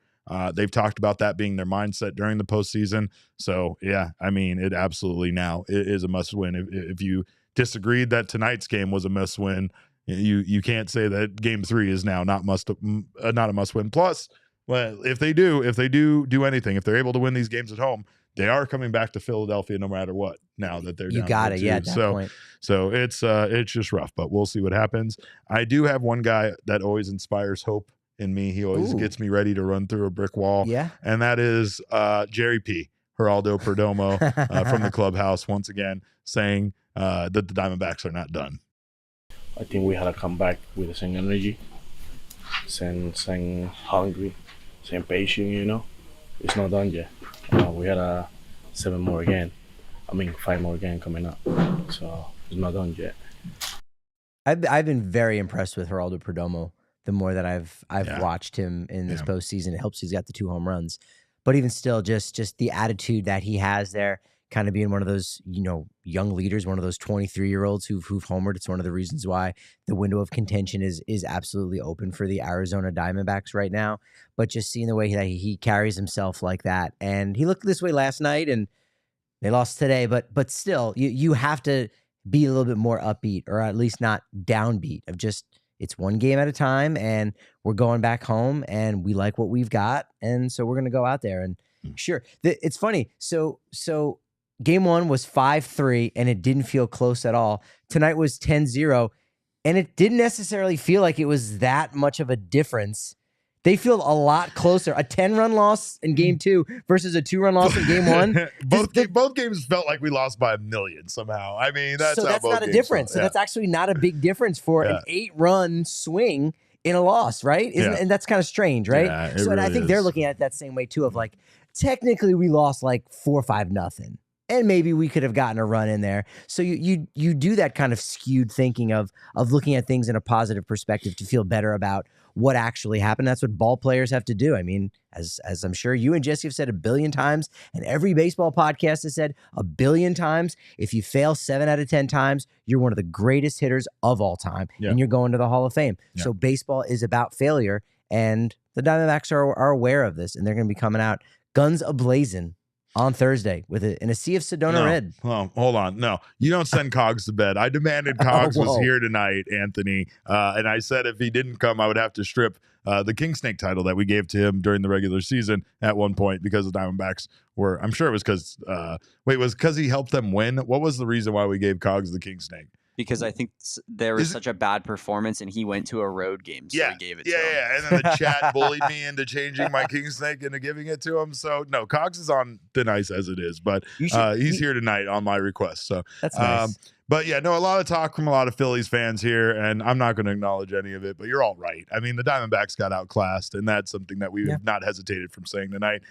They've talked about that being their mindset during the postseason. So, yeah, I mean, it absolutely now is a must-win. If you disagreed that tonight's game was a must-win, you can't say that game 3 is now not a must-win. Plus, well, if they do anything, if they're able to win these games at home, they are coming back to Philadelphia no matter what. Now that they're you down got it, yeah. At that point. So it's just rough, but we'll see what happens. I do have one guy that always inspires hope in me. He always gets me ready to run through a brick wall. Yeah, and that is Jerry P. Geraldo Perdomo from the clubhouse once again saying that the Diamondbacks are not done. I think we had to come back with the same energy, same hungry, same patient. It's not done yet. We had 7 more again. 5 more again coming up. So it's not done yet. I've been very impressed with Geraldo Perdomo. The more that I've watched him in this postseason, it helps he's got the 2 home runs. But even still, just the attitude that he has there, kind of being one of those, young leaders, one of those 23-year-olds who've homered. It's one of the reasons why the window of contention is absolutely open for the Arizona Diamondbacks right now. But just seeing the way that he carries himself like that, and he looked this way last night, and they lost today. But still, you have to be a little bit more upbeat, or at least not downbeat. Of just, it's one game at a time, and we're going back home, and we like what we've got, and so we're going to go out there and sure. It's funny. So. Game 1 was 5-3, and it didn't feel close at all. Tonight was 10-0, and it didn't necessarily feel like it was that much of a difference. They feel a lot closer. A 10-run loss in Game 2 versus a 2-run loss in Game 1. both games felt like we lost by 1 million somehow. I mean, that's not a difference. So that's actually not a big difference for an 8-run swing in a loss, right? And that's kind of strange, right? Yeah, so really and I think they're looking at it that same way too, of like, technically we lost like 4-5-0. And maybe we could have gotten a run in there. So you do that kind of skewed thinking of looking at things in a positive perspective to feel better about what actually happened. That's what ball players have to do. I mean, as I'm sure you and Jesse have said 1 billion times, and every baseball podcast has said 1 billion times, if you fail 7 out of 10 times, you're one of the greatest hitters of all time, and you're going to the Hall of Fame. Yeah. So baseball is about failure, and the Diamondbacks are aware of this, and they're going to be coming out guns a-blazing on Thursday in a sea of Sedona red. Oh, hold on. No, you don't send Cogs to bed. I demanded Cogs was here tonight, Anthony. And I said if he didn't come, I would have to strip the King Snake title that we gave to him during the regular season at one point because the Diamondbacks were, I'm sure it was because, was because he helped them win? What was the reason why we gave Cogs the King Snake? Because I think there was such a bad performance, and he went to a road game, so we gave it to him. Yeah, and then the chat bullied me into changing my King Snake into giving it to him. So, no, Cogs is on thin ice as it is, but he's here tonight on my request. So that's nice. But, yeah, no, a lot of talk from a lot of Phillies fans here, and I'm not going to acknowledge any of it, but you're all right. I mean, the Diamondbacks got outclassed, and that's something that we have not hesitated from saying tonight.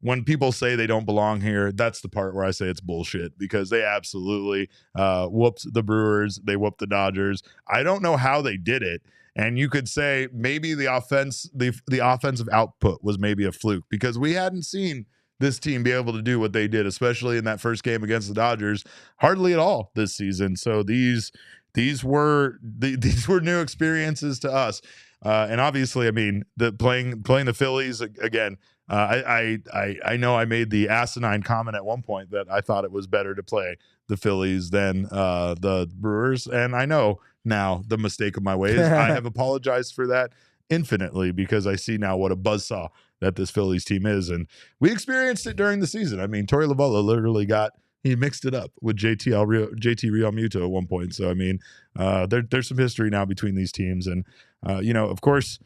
When people say they don't belong here, that's the part where I say it's bullshit because they absolutely whooped the Brewers. They whooped the Dodgers. I don't know how they did it. And you could say maybe the offensive output was maybe a fluke because we hadn't seen this team be able to do what they did, especially in that first game against the Dodgers, hardly at all this season. So these were new experiences to us. And obviously, I mean, playing the Phillies again. I know I made the asinine comment at one point that I thought it was better to play the Phillies than the Brewers, and I know now the mistake of my ways. I have apologized for that infinitely because I see now what a buzzsaw that this Phillies team is, and we experienced it during the season. I mean, Torey Lovullo literally he mixed it up with JT Realmuto at one point. So I mean, there's some history now between these teams, and of course,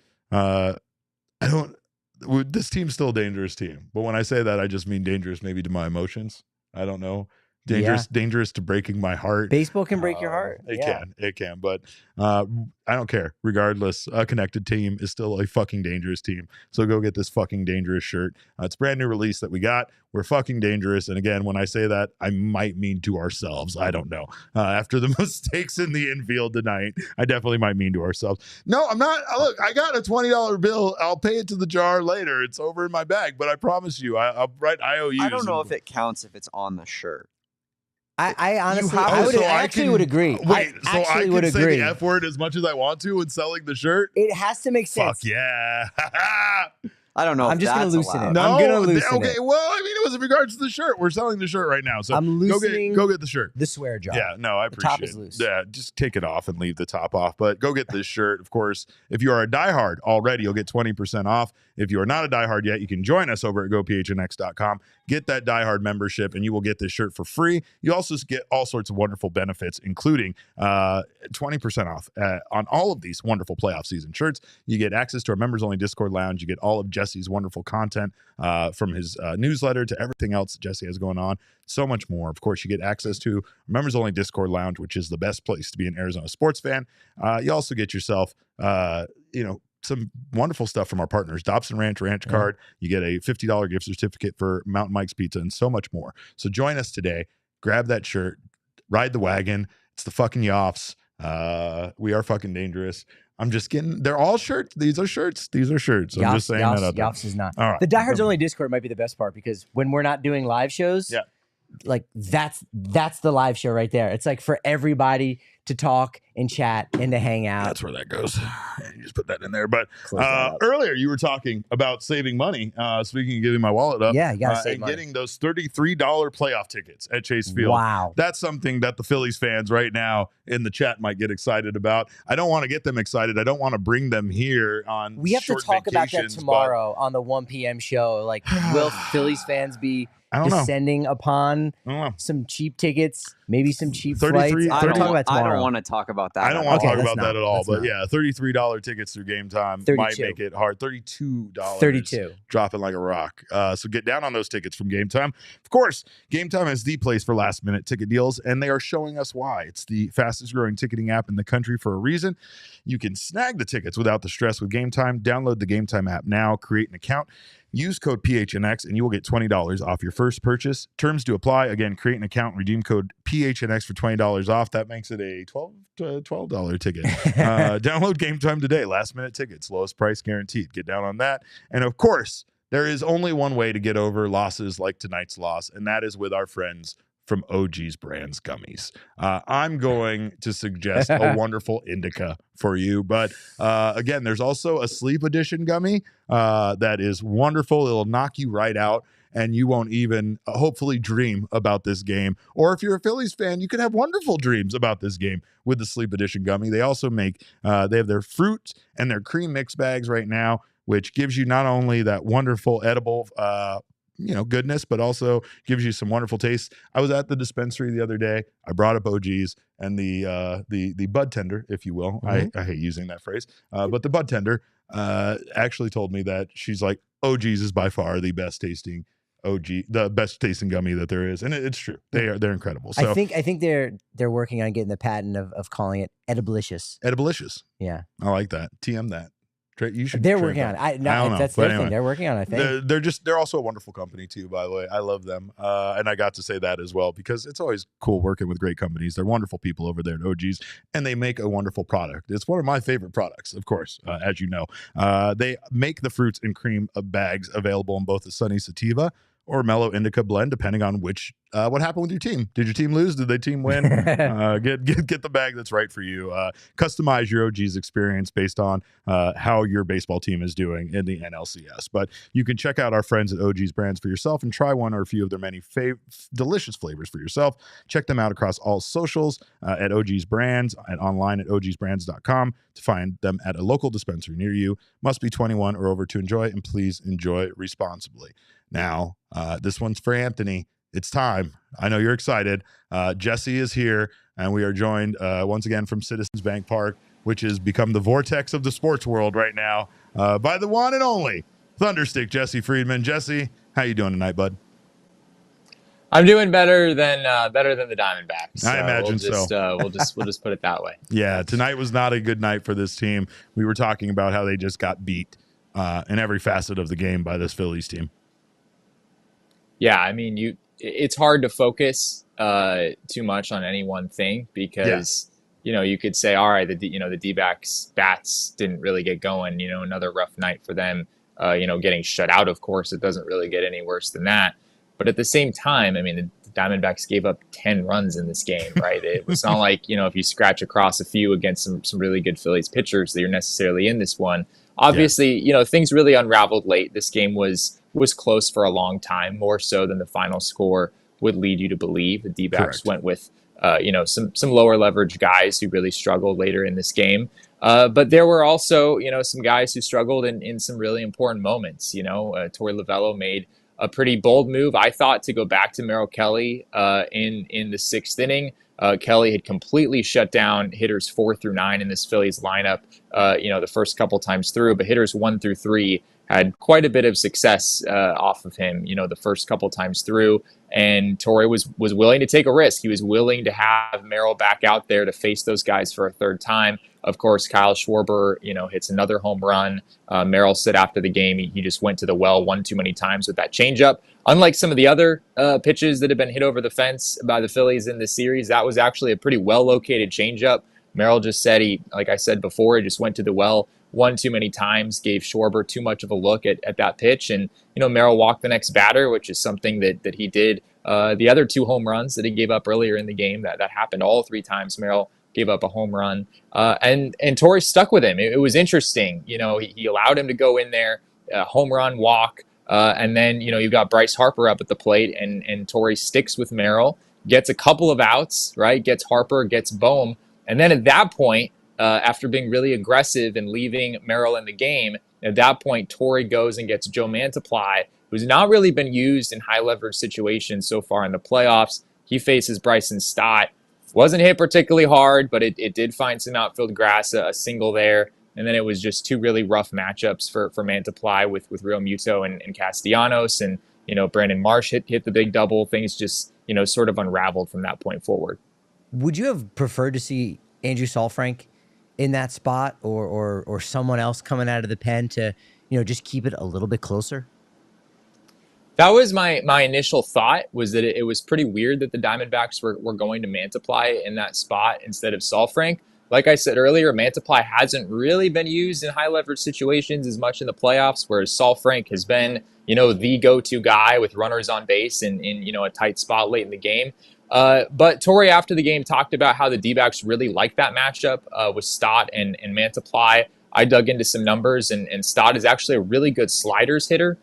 this team's still a dangerous team. But when I say that, I just mean dangerous maybe to my emotions. I don't know. Dangerous to breaking my heart. Baseball can break your heart. It can. But I don't care. Regardless, a connected team is still a fucking dangerous team. So go get this fucking dangerous shirt. It's a brand new release that we got. We're fucking dangerous. And again, when I say that, I might mean to ourselves. I don't know. After the mistakes in the infield tonight, I definitely might mean to ourselves. No, I'm not. Look, I got a $20 bill. I'll pay it to the jar later. It's over in my bag. But I promise you, I'll write IOUs. I don't know if it counts if it's on the shirt. I honestly, I actually would agree. Wait, I so I would can say agree. the F word as much as I want to when selling the shirt? It has to make sense. Fuck yeah. I don't know. I'm just going to loosen it. No, I'm going to loosen it. Okay, well, I mean, it was in regards to the shirt. We're selling the shirt right now. So I'm loosening go get the shirt. The swear jar. Yeah, no, I appreciate top is it. loose. Yeah, just take it off and leave the top off. But go get this shirt. Of course, if you are a diehard already, you'll get 20% off. If you are not a diehard yet, you can join us over at gophnx.com. Get that diehard membership, and you will get this shirt for free. You also get all sorts of wonderful benefits, including 20% off on all of these wonderful playoff season shirts. You get access to our members-only Discord lounge. You get all of Jesse's wonderful content from his newsletter to everything else that Jesse has going on. So much more. Of course, you get access to members-only Discord lounge, which is the best place to be an Arizona sports fan. You also get yourself, some wonderful stuff from our partners, Dobson Ranch Card. You get a $50 gift certificate for Mountain Mike's Pizza and so much more. So join us today. Grab that shirt. Ride the wagon. It's the fucking Yoffs. We are fucking dangerous. I'm just kidding. They're all shirts. These are shirts. I'm just saying that out there. Yoffs is not. All right. The Diehards Only Discord might be the best part because when we're not doing live shows, like that's the live show right there. It's like for everybody to talk and chat and to hang out. That's where that goes. You just put that in there. But earlier you were talking about saving money. Speaking of giving my wallet up. Yeah, you got to save money. Getting those $33 playoff tickets at Chase Field. Wow. That's something that the Phillies fans right now in the chat might get excited about. I don't want to get them excited. I don't want to bring them here on We have to talk about that tomorrow on the 1 p.m. show. Like, will Phillies fans be descending upon some cheap tickets, maybe some cheap flights? I don't want to talk about that. I don't want to talk about that at all. But yeah, $33 tickets through game time might make it hard. $32. $32. Dropping like a rock. So get down on those tickets from Game Time. Of course, Game Time is the place for last minute ticket deals, and they are showing us why. It's the fastest growing ticketing app in the country for a reason. You can snag the tickets without the stress with Game Time. Download the Game Time app now, create an account. Use code PHNX and you will get $20 off your first purchase. Terms to apply. Again, create an account, redeem code PHNX for $20 off. That makes it a $12 ticket. Download Game Time today. Last minute tickets, lowest price guaranteed. Get down on that. And of course, there is only one way to get over losses like tonight's loss, and that is with our friends from OG's Brands Gummies. I'm going to suggest a wonderful indica for you. But again, there's also a sleep edition gummy that is wonderful. It'll knock you right out, and you won't even hopefully dream about this game. Or if you're a Phillies fan, you could have wonderful dreams about this game with the sleep edition gummy. They also make, they have their fruit and their cream mix bags right now, which gives you not only that wonderful edible goodness, but also gives you some wonderful taste. I was at the dispensary the other day. I brought up OG's, and the bud tender, if you will. I hate using that phrase, but the bud tender actually told me that she's like, OG's is by far the best tasting gummy that there is, and it's true. They're incredible. So I think they're working on getting the patent of calling it ediblicious. Ediblicious. Yeah, I like that. TM that. They're working on it. I don't know. That's their thing. They're working on it, I think. They're also a wonderful company too, by the way. I love them. And I got to say that as well because it's always cool working with great companies. They're wonderful people over there at OG's, and they make a wonderful product. It's one of my favorite products, of course, as you know. They make the fruits and cream bags available in both the Sunny Sativa or Mellow Indica blend, depending on what happened with your team. Did your team lose? Did their team win? Get the bag that's right for you. Customize your OG's experience based on how your baseball team is doing in the NLCS. But you can check out our friends at OG's Brands for yourself and try one or a few of their many delicious flavors for yourself. Check them out across all socials at OG's Brands and online at ogsbrands.com to find them at a local dispensary near you. Must be 21 or over to enjoy, and please enjoy responsibly. Now, this one's for Anthony. It's time. I know you're excited. Jesse is here, and we are joined once again from Citizens Bank Park, which has become the vortex of the sports world right now, by the one and only Thunderstick Jesse Friedman. Jesse, how you doing tonight, bud? I'm doing better than the Diamondbacks. I imagine we'll just put it that way. Yeah, tonight was not a good night for this team. We were talking about how they just got beat in every facet of the game by this Phillies team. Yeah, I mean, it's hard to focus too much on any one thing because you could say, all right, the D-backs bats didn't really get going. Another rough night for them. Getting shut out. Of course, it doesn't really get any worse than that. But at the same time, I mean, the Diamondbacks gave up 10 runs in this game, right? It was not like, if you scratch across a few against some really good Phillies pitchers that you're necessarily in this one. Obviously, things really unraveled late. This game was close for a long time, more so than the final score would lead you to believe. The D-backs went with, some lower leverage guys who really struggled later in this game. But there were also, some guys who struggled in some really important moments. Torey Lovullo made a pretty bold move, I thought, to go back to Merrill Kelly in the sixth inning. Kelly had completely shut down hitters 4 through 9 in this Phillies lineup, the first couple times through, but hitters 1 through 3 had quite a bit of success off of him, the first couple times through. And Torey was willing to take a risk. He was willing to have Merrill back out there to face those guys for a third time. Of course, Kyle Schwarber, hits another home run. Merrill said after the game, he just went to the well one too many times with that changeup. Unlike some of the other pitches that have been hit over the fence by the Phillies in this series, that was actually a pretty well-located changeup. Merrill just said like I said before, he just went to the well one too many times, gave Schwarber too much of a look at that pitch. And, Merrill walked the next batter, which is something that he did. The other 2 home runs that he gave up earlier in the game, that happened all 3 times. Merrill gave up a home run. And Torey stuck with him. It was interesting. He allowed him to go in there, home run, walk. And then, you've got Bryce Harper up at the plate, and Torey sticks with Merrill, gets a couple of outs, right? Gets Harper, gets Bohm. And then at that point, after being really aggressive and leaving Merrill in the game, at that point, Torey goes and gets Joe Mantiply, who's not really been used in high leverage situations so far in the playoffs. He faces Bryson Stott. Wasn't hit particularly hard, but it did find some outfield grass, a single there. And then it was just 2 really rough matchups for Mantiply with Real Muto and Castellanos. And, Brandon Marsh hit the big double. Things just, sort of unraveled from that point forward. Would you have preferred to see Andrew Saalfrank in that spot or someone else coming out of the pen to, just keep it a little bit closer? That was my initial thought, was that it was pretty weird that the Diamondbacks were going to Mantiply in that spot instead of Saalfrank. Like I said earlier, Mantiply hasn't really been used in high leverage situations as much in the playoffs, whereas Saalfrank has been, the go-to guy with runners on base in a tight spot late in the game. But Torey, after the game, talked about how the D-backs really like that matchup with Stott and Mantiply. I dug into some numbers, and Stott is actually a really good sliders hitter,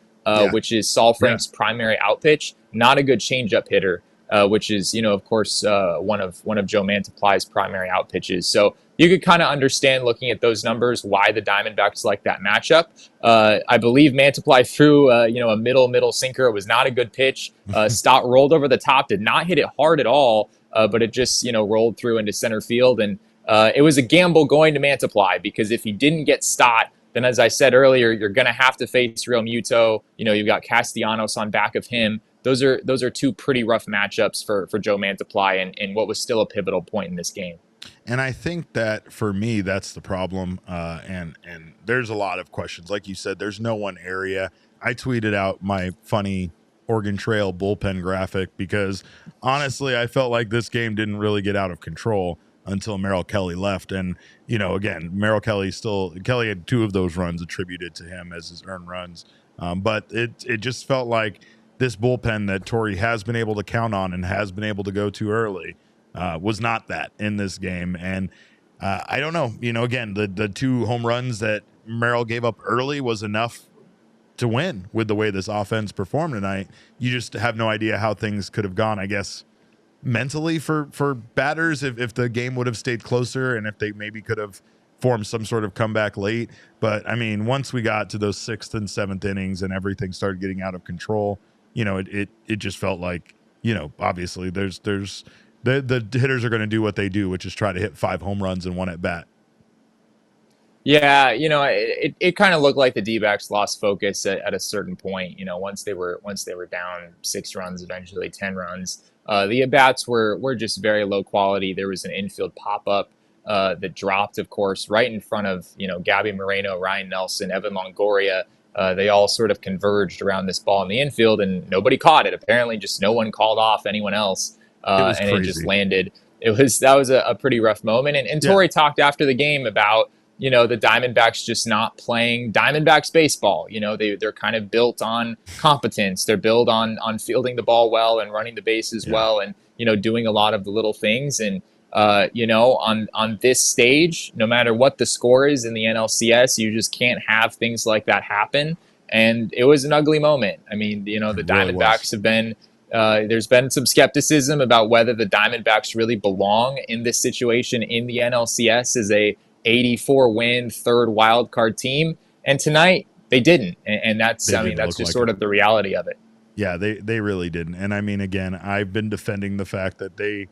which is Saalfrank's primary out pitch. Not a good changeup hitter, which is, of course, one of Joe Mantiply's primary out pitches. So you could kind of understand, looking at those numbers, why the Diamondbacks like that matchup. I believe Mantiply threw, a middle sinker. It was not a good pitch. Stott rolled over the top, did not hit it hard at all, but it just, rolled through into center field. And it was a gamble going to Mantiply, because if he didn't get Stott, then, as I said earlier, you're going to have to face Real Muto. You've got Castellanos on back of him. Those are 2 pretty rough matchups for Joe Mantiply and what was still a pivotal point in this game. And I think that for me, that's the problem. And there's a lot of questions. Like you said, there's no one area. I tweeted out my funny Oregon Trail bullpen graphic because honestly, I felt like this game didn't really get out of control until Merrill Kelly left. And, again, Merrill Kelly had 2 of those runs attributed to him as his earned runs. But it just felt like this bullpen that Torey has been able to count on and has been able to go to early was not that in this game. And I don't know, again, the 2 home runs that Merrill gave up early was enough to win with the way this offense performed tonight. You just have no idea how things could have gone, I guess, mentally for batters if the game would have stayed closer and if they maybe could have formed some sort of comeback late. But I mean, once we got to those 6th and 7th innings and everything started getting out of control, it just felt like, obviously there's the hitters are going to do what they do, which is try to hit 5 home runs in one at bat. Yeah, it kind of looked like the D-backs lost focus at a certain point. Once they were down 6 runs, eventually 10 runs. The at bats were just very low quality. There was an infield pop up that dropped, of course, right in front of Gabby Moreno, Ryan Nelson, Evan Longoria. They all sort of converged around this ball in the infield, and nobody caught it. Apparently, just no one called off anyone else, It was and crazy. it just landed. That was a pretty rough moment. And Torrey talked after the game about the Diamondbacks just not playing Diamondbacks baseball. They're kind of built on competence. They're built on fielding the ball well and running the bases well, and doing a lot of the little things. And on this stage, no matter what the score is in the NLCS, you just can't have things like that happen. And it was an ugly moment. I mean, the Diamondbacks have been. There's been some skepticism about whether the Diamondbacks really belong in this situation in the NLCS as a 84-win third wild card team, and tonight they didn't, and that's just like sort of the reality of it. Yeah, they really didn't. And I mean, again, I've been defending the fact that they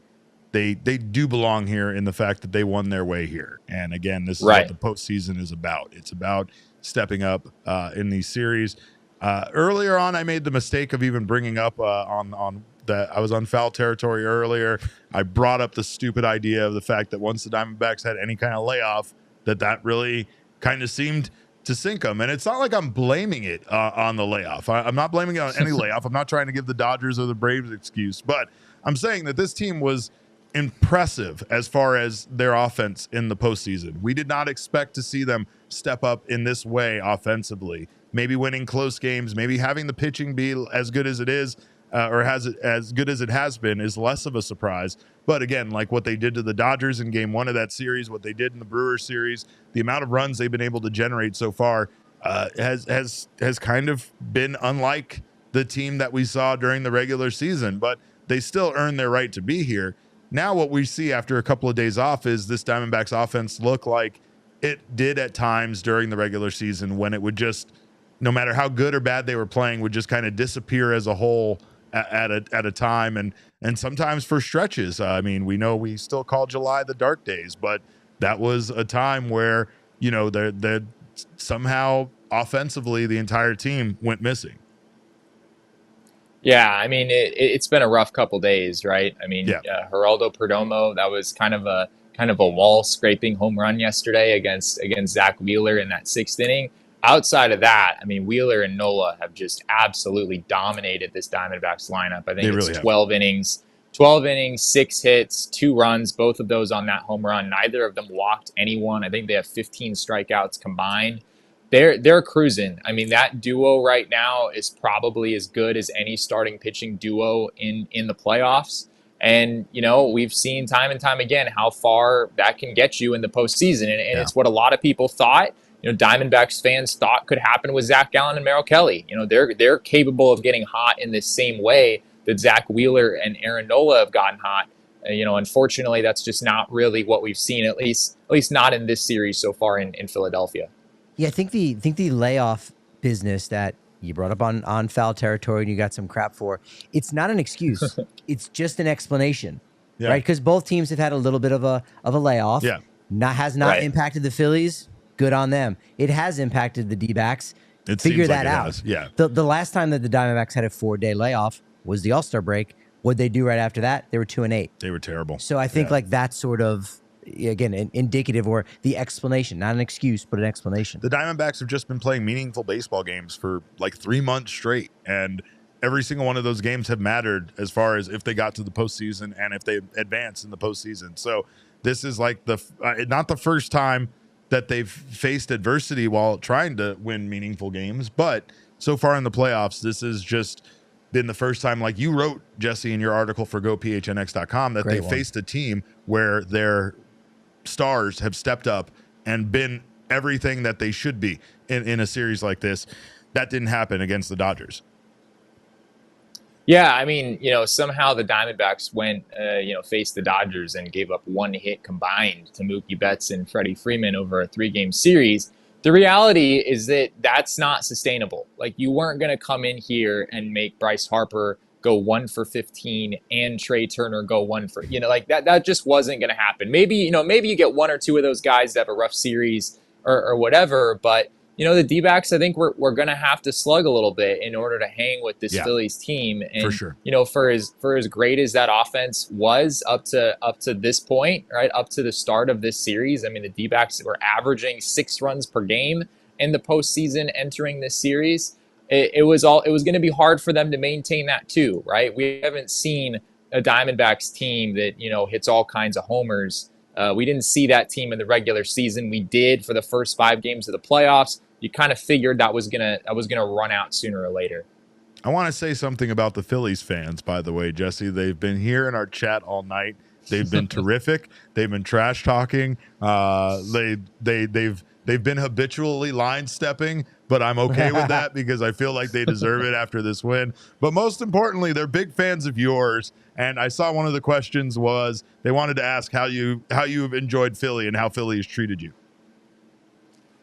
do belong here in the fact that they won their way here. And again, this is what the postseason is about. It's about stepping up in these series. Earlier on, I made the mistake of even bringing up on that I was on foul territory earlier. I brought up the stupid idea of the fact that once the Diamondbacks had any kind of layoff, that really kind of seemed to sink them. And it's not like I'm blaming it on the layoff. I'm not blaming it on any layoff. I'm not trying to give the Dodgers or the Braves excuse, but I'm saying that this team was impressive as far as their offense in the postseason. We did not expect to see them step up in this way offensively. Maybe winning close games, maybe having the pitching be as good as it is, or has it as good as it has been, is less of a surprise. But again, like what they did to the Dodgers in game 1 of that series, what they did in the Brewers series, the amount of runs they've been able to generate so far has kind of been unlike the team that we saw during the regular season. But they still earned their right to be here. Now what we see after a couple of days off is this Diamondbacks offense look like it did at times during the regular season, when it would just, no matter how good or bad they were playing, would just kind of disappear as a whole at a time, and sometimes for stretches. I mean, we know we still call July the dark days, but that was a time where they're somehow offensively the entire team went missing. Yeah, I mean, it's been a rough couple days, right? I mean, Geraldo Perdomo, that was kind of a wall scraping home run yesterday against Zach Wheeler in that 6th inning. Outside of that, I mean, Wheeler and Nola have just absolutely dominated this Diamondbacks lineup. I think it's 12 innings, 6 hits, 2 runs, both of those on that home run. Neither of them walked anyone. I think they have 15 strikeouts combined. They're cruising. I mean, that duo right now is probably as good as any starting pitching duo in the playoffs. And, we've seen time and time again how far that can get you in the postseason. And it's what a lot of people thought, Diamondbacks fans thought could happen with Zach Gallen and Merrill Kelly. They're capable of getting hot in this same way that Zach Wheeler and Aaron Nola have gotten hot. Unfortunately, that's just not really what we've seen, at least not in this series so far in Philadelphia. Yeah, I think the layoff business that you brought up on foul territory and you got some crap for, it's not an excuse. It's just an explanation, right? Because both teams have had a little bit of a layoff. Yeah, has not impacted the Phillies. Good on them. It has impacted the D-backs. Figure that out. Yeah. The last time that the Diamondbacks had a 4-day layoff was the All-Star break. What'd they do right after that? They were 2-8. They were terrible. So I think like that's sort of, again, indicative, or the explanation, not an excuse, but an explanation. The Diamondbacks have just been playing meaningful baseball games for like 3 months straight, and every single one of those games have mattered as far as if they got to the postseason and if they advance in the postseason. So this is like not the first time that they've faced adversity while trying to win meaningful games, but so far in the playoffs, this has just been the first time, like you wrote, Jesse, in your article for GoPHNX.com, that they faced a team where their stars have stepped up and been everything that they should be in a series like this. That didn't happen against the Dodgers. Yeah, I mean, somehow the Diamondbacks went, faced the Dodgers and gave up 1 hit combined to Mookie Betts and Freddie Freeman over a 3-game series. The reality is that that's not sustainable. Like, you weren't going to come in here and make Bryce Harper go 1 for 15 and Trey Turner go 1 for, that just wasn't going to happen. Maybe you get 1 or 2 of those guys to have a rough series or whatever. But, the D-backs, I think we're going to have to slug a little bit in order to hang with this Phillies team. And, for sure. For as great as that offense was up to this point, right, up to the start of this series, I mean, the D-backs were averaging 6 runs per game in the postseason entering this series. It was going to be hard for them to maintain that too, right? We haven't seen a Diamondbacks team that, hits all kinds of homers. We didn't see that team in the regular season. We did for the first 5 games of the playoffs. You kind of figured that was gonna run out sooner or later. I want to say something about the Phillies fans, by the way, Jesse. They've been here in our chat all night. They've been terrific. They've been trash talking. They've been habitually line stepping, but I'm okay with that because I feel like they deserve it after this win. But most importantly, they're big fans of yours. And I saw one of the questions was they wanted to ask how you've enjoyed Philly and how Philly has treated you.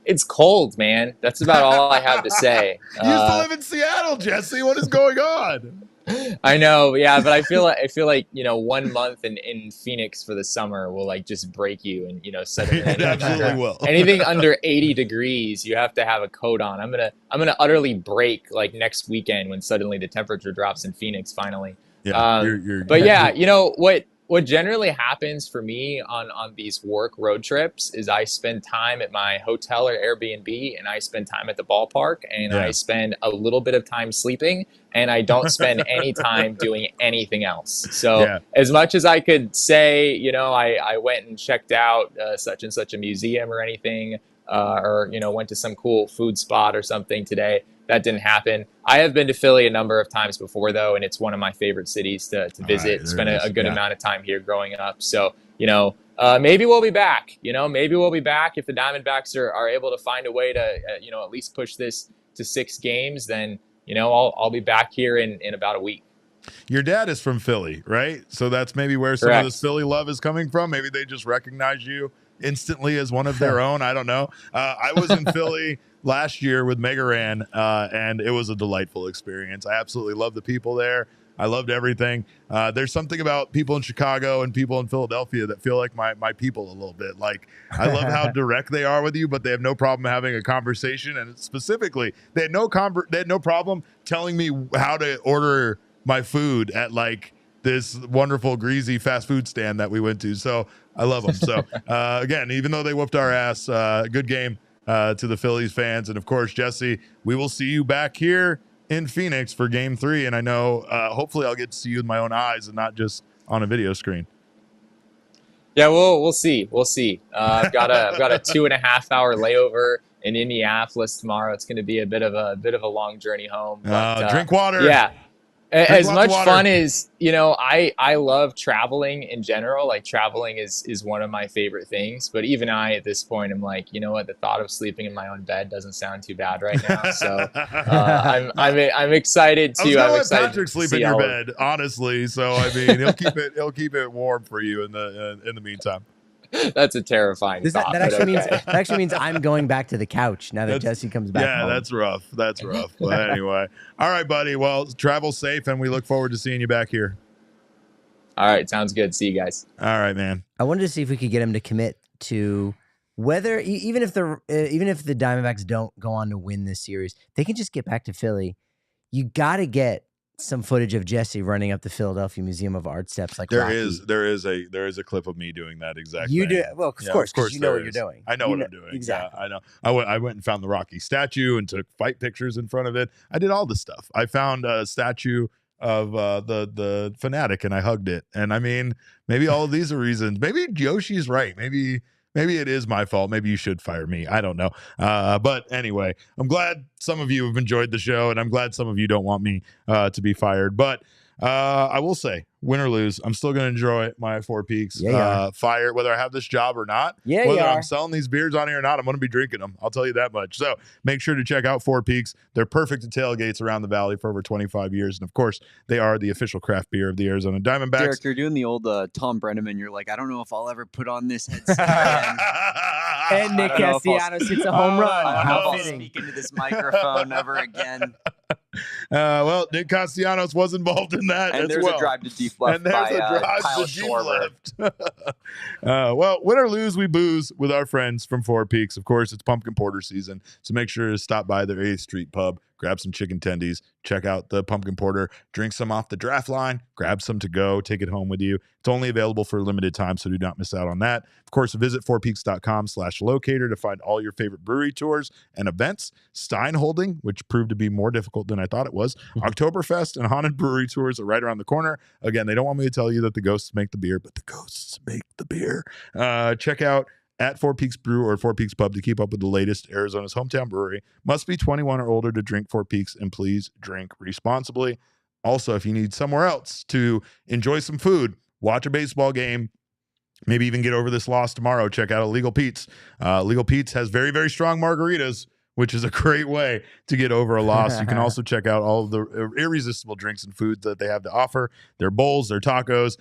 It's cold, man. That's about all I have to say. You used to live in Seattle, Jesse. What is going on? I know, yeah, but I feel like 1 month in Phoenix for the summer will just break you, and suddenly it absolutely will. Anything under 80 degrees, you have to have a coat on. I'm gonna utterly break next weekend when suddenly the temperature drops in Phoenix finally. Yeah, but yeah, what generally happens for me on these work road trips is I spend time at my hotel or Airbnb, and I spend time at the ballpark, and I spend a little bit of time sleeping, and I don't spend any time doing anything else. So as much as I could say, I went and checked out such and such a museum or anything, or went to some cool food spot or something today, that didn't happen. I have been to Philly a number of times before, though, and it's one of my favorite cities to visit. Spent a good amount of time here growing up. So, maybe we'll be back. Maybe we'll be back if the Diamondbacks are able to find a way to, at least push this to 6 games. Then, I'll be back here in about a week. Your dad is from Philly, right? So that's maybe where some of this Philly love is coming from. Maybe they just recognize you instantly as one of their own. I don't know. I was in Philly last year with Megaran, and it was a delightful experience. I absolutely love the people there. I loved everything. There's something about people in Chicago and people in Philadelphia that feel like my people a little bit. I love how direct they are with you, but they have no problem having a conversation. And specifically, they had no problem telling me how to order my food at this wonderful greasy fast food stand that we went to. So I love them. So again, even though they whooped our ass, good game to the Phillies fans. And of course, Jesse, we will see you back here in Phoenix for game 3. And I know hopefully I'll get to see you with my own eyes and not just on a video screen. Yeah, we'll see. We'll see. I've got a 2.5 hour layover in Indianapolis tomorrow. It's going to be a bit of a long journey home. But, drink water. Yeah. As much fun as, I love traveling in general. Traveling is one of my favorite things. But even I, at this point, I'm like, you know what? The thought of sleeping in my own bed doesn't sound too bad right now. So I'm excited to. I was gonna let Patrick sleep in your bed, honestly. So I mean, he'll keep it warm for you in the meantime. That's a terrifying thought. That actually means I'm going back to the couch now that Jesse comes back. Yeah, home. That's rough. But anyway, all right, buddy. Well, travel safe, and we look forward to seeing you back here. All right, sounds good. See you guys. All right, man. I wanted to see if we could get him to commit to whether even if the Diamondbacks don't go on to win this series, they can just get back to Philly. You got to get some footage of Jesse running up the Philadelphia Museum of Art steps like there Rocky. there is a clip of me doing that exact you thing. Do well, of course you know what you're doing. I know what I'm doing. Exactly. Yeah, I know. I went and found the Rocky statue and took fight pictures in front of it. I did all this stuff. I found a statue of the Fanatic and I hugged it. And I mean, maybe all of these are reasons. Maybe Yoshi's right. Maybe it is my fault. Maybe you should fire me. I don't know. But anyway, I'm glad some of you have enjoyed the show, and I'm glad some of you don't want me to be fired. But I will say, win or lose, I'm still going to enjoy my Four Peaks fire, whether I have this job or not. Yeah, whether I'm selling these beers on here or not, I'm going to be drinking them. I'll tell you that much. So make sure to check out Four Peaks. They're perfect at tailgates around the valley for over 25 years. And of course, they are the official craft beer of the Arizona Diamondbacks. Derek, you're doing the old Tom Brenneman. You're like, I don't know if I'll ever put on this headset again. And Nick Castellanos hits a home run. I don't know if I'll speak into this microphone ever again. Well, Nick Castellanos was involved in that And as there's well. a drive to deep left And there's by a drive Kyle to deep Schwarber. left. Well, win or lose, we booze with our friends from Four Peaks. Of course, it's pumpkin porter season, so make sure to stop by their 8th Street pub, grab some chicken tendies, check out the pumpkin porter, drink some off the draft line, grab some to go, take it home with you. It's only available for a limited time, so do not miss out on that. Of course, visit fourpeaks.com/locator to find all your favorite brewery tours and events. Stein Holding, which proved to be more difficult than I thought it was. Oktoberfest and haunted brewery tours are right around the corner. Again, they don't want me to tell you that the ghosts make the beer, but the ghosts make the beer. Check out at Four Peaks Brew or Four Peaks Pub to keep up with the latest. Arizona's hometown brewery. Must be 21 or older to drink Four Peaks, and please drink responsibly. Also, if you need somewhere else to enjoy some food, watch a baseball game, maybe even get over this loss tomorrow, check out Illegal Pete's. Illegal Pete's has very, very strong margaritas, which is a great way to get over a loss. You can also check out all of the irresistible drinks and foods that they have to offer, their bowls, their tacos.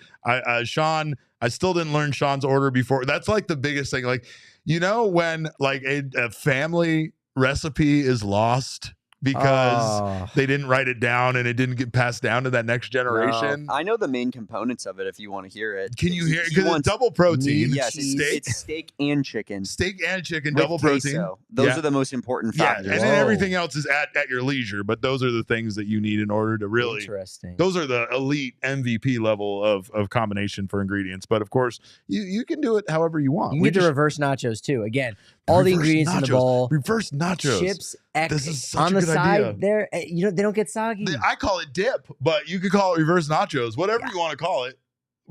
Sean, I still didn't learn Sean's order before. That's like the biggest thing. Like, when like a family recipe is lost because they didn't write it down and it didn't get passed down to that next generation. No, I know the main components of it if you want to hear it. Can you hear it? Because it's double protein. Yes, it's steak and chicken. Steak and chicken, With double protein. queso. Those are the most important factors. And then everything else is at your leisure, but those are the things that you need in order to really. Interesting. Those are the elite MVP level of combination for ingredients. But of course, you can do it however you want. You can get the reverse nachos too. Again, all the ingredients in the bowl. Reverse nachos. Chips This is such on a the good side idea. there. They don't get soggy. I call it dip, but you could call it reverse nachos, whatever you want to call it.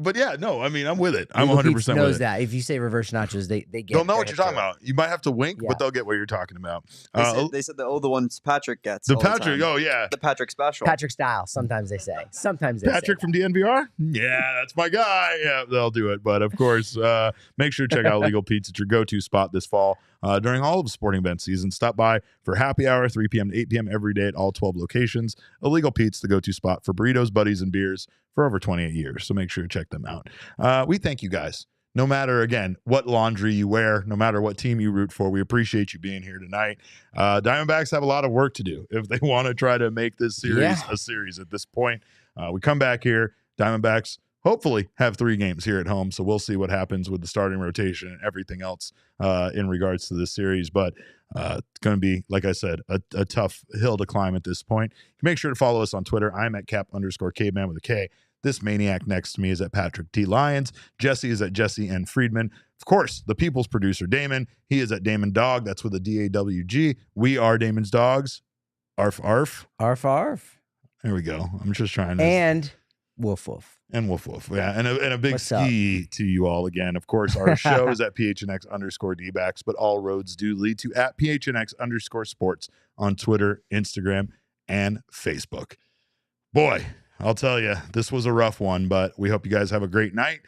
But yeah, no, I mean, I'm with it. I'm 100% with it. Knows that. If you say reverse nachos, they get. They'll know what you're talking about. You might have to wink, but they'll get what you're talking about. They said the ones Patrick gets. The all Patrick, the time. oh yeah, the Patrick special. Patrick style. Sometimes they say. Sometimes they Patrick say from DNVR. Yeah, that's my guy. Yeah, they'll do it. But of course, make sure to check out Legal Pete's. It's your go-to spot this fall during all of the sporting event season. Stop by for happy hour, 3 p.m. to 8 p.m. every day at all 12 locations. Illegal Pete's, the go-to spot for burritos, buddies, and beers for over 28 years. So make sure to check them out. We thank you guys. No matter, again, what laundry you wear, no matter what team you root for, we appreciate you being here tonight. Diamondbacks have a lot of work to do if they want to try to make this series a series at this point. We come back here. Diamondbacks hopefully have 3 games here at home. So we'll see what happens with the starting rotation and everything else in regards to this series. But it's going to be, like I said, a tough hill to climb at this point. Make sure to follow us on Twitter. I'm at Cap_caveman with a K. This maniac next to me is at Patrick T. Lyons. Jesse is at Jesse N. Friedman. Of course, the people's producer, Damon. He is at Damon Dog. That's with a D-A-W-G. We are Damon's dogs. Arf, arf. Arf, arf. There we go. I'm just trying to. And woof, woof. And woof, woof. Yeah. And a big What's ski to you all again. Of course, our show is at PHNX D-backs, but all roads do lead to at PHNX_sports on Twitter, Instagram, and Facebook. Boy, I'll tell you, this was a rough one, but we hope you guys have a great night.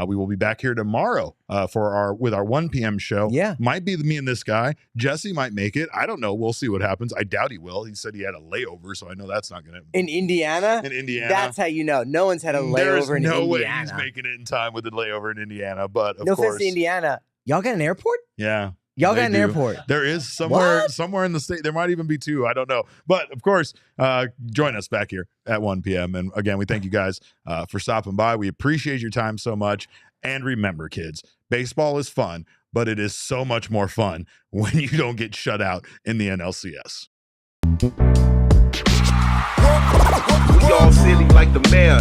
We will be back here tomorrow with our 1 p.m. show. Yeah. Might be me and this guy. Jesse might make it. I don't know. We'll see what happens. I doubt he will. He said he had a layover, so I know that's not going to. In Indiana? In Indiana. That's how you know. No one's had a layover in Indiana. There's no way he's making it in time with a layover in Indiana, but of course. No course. offense to Indiana. Y'all got an airport? Yeah. Y'all got an airport. There is somewhere in the state. There might even be 2. I don't know. But of course, join us back here at 1 p.m. And again, we thank you guys for stopping by. We appreciate your time so much. And remember, kids, baseball is fun, but it is so much more fun when you don't get shut out in the NLCS. We all silly like the mayor.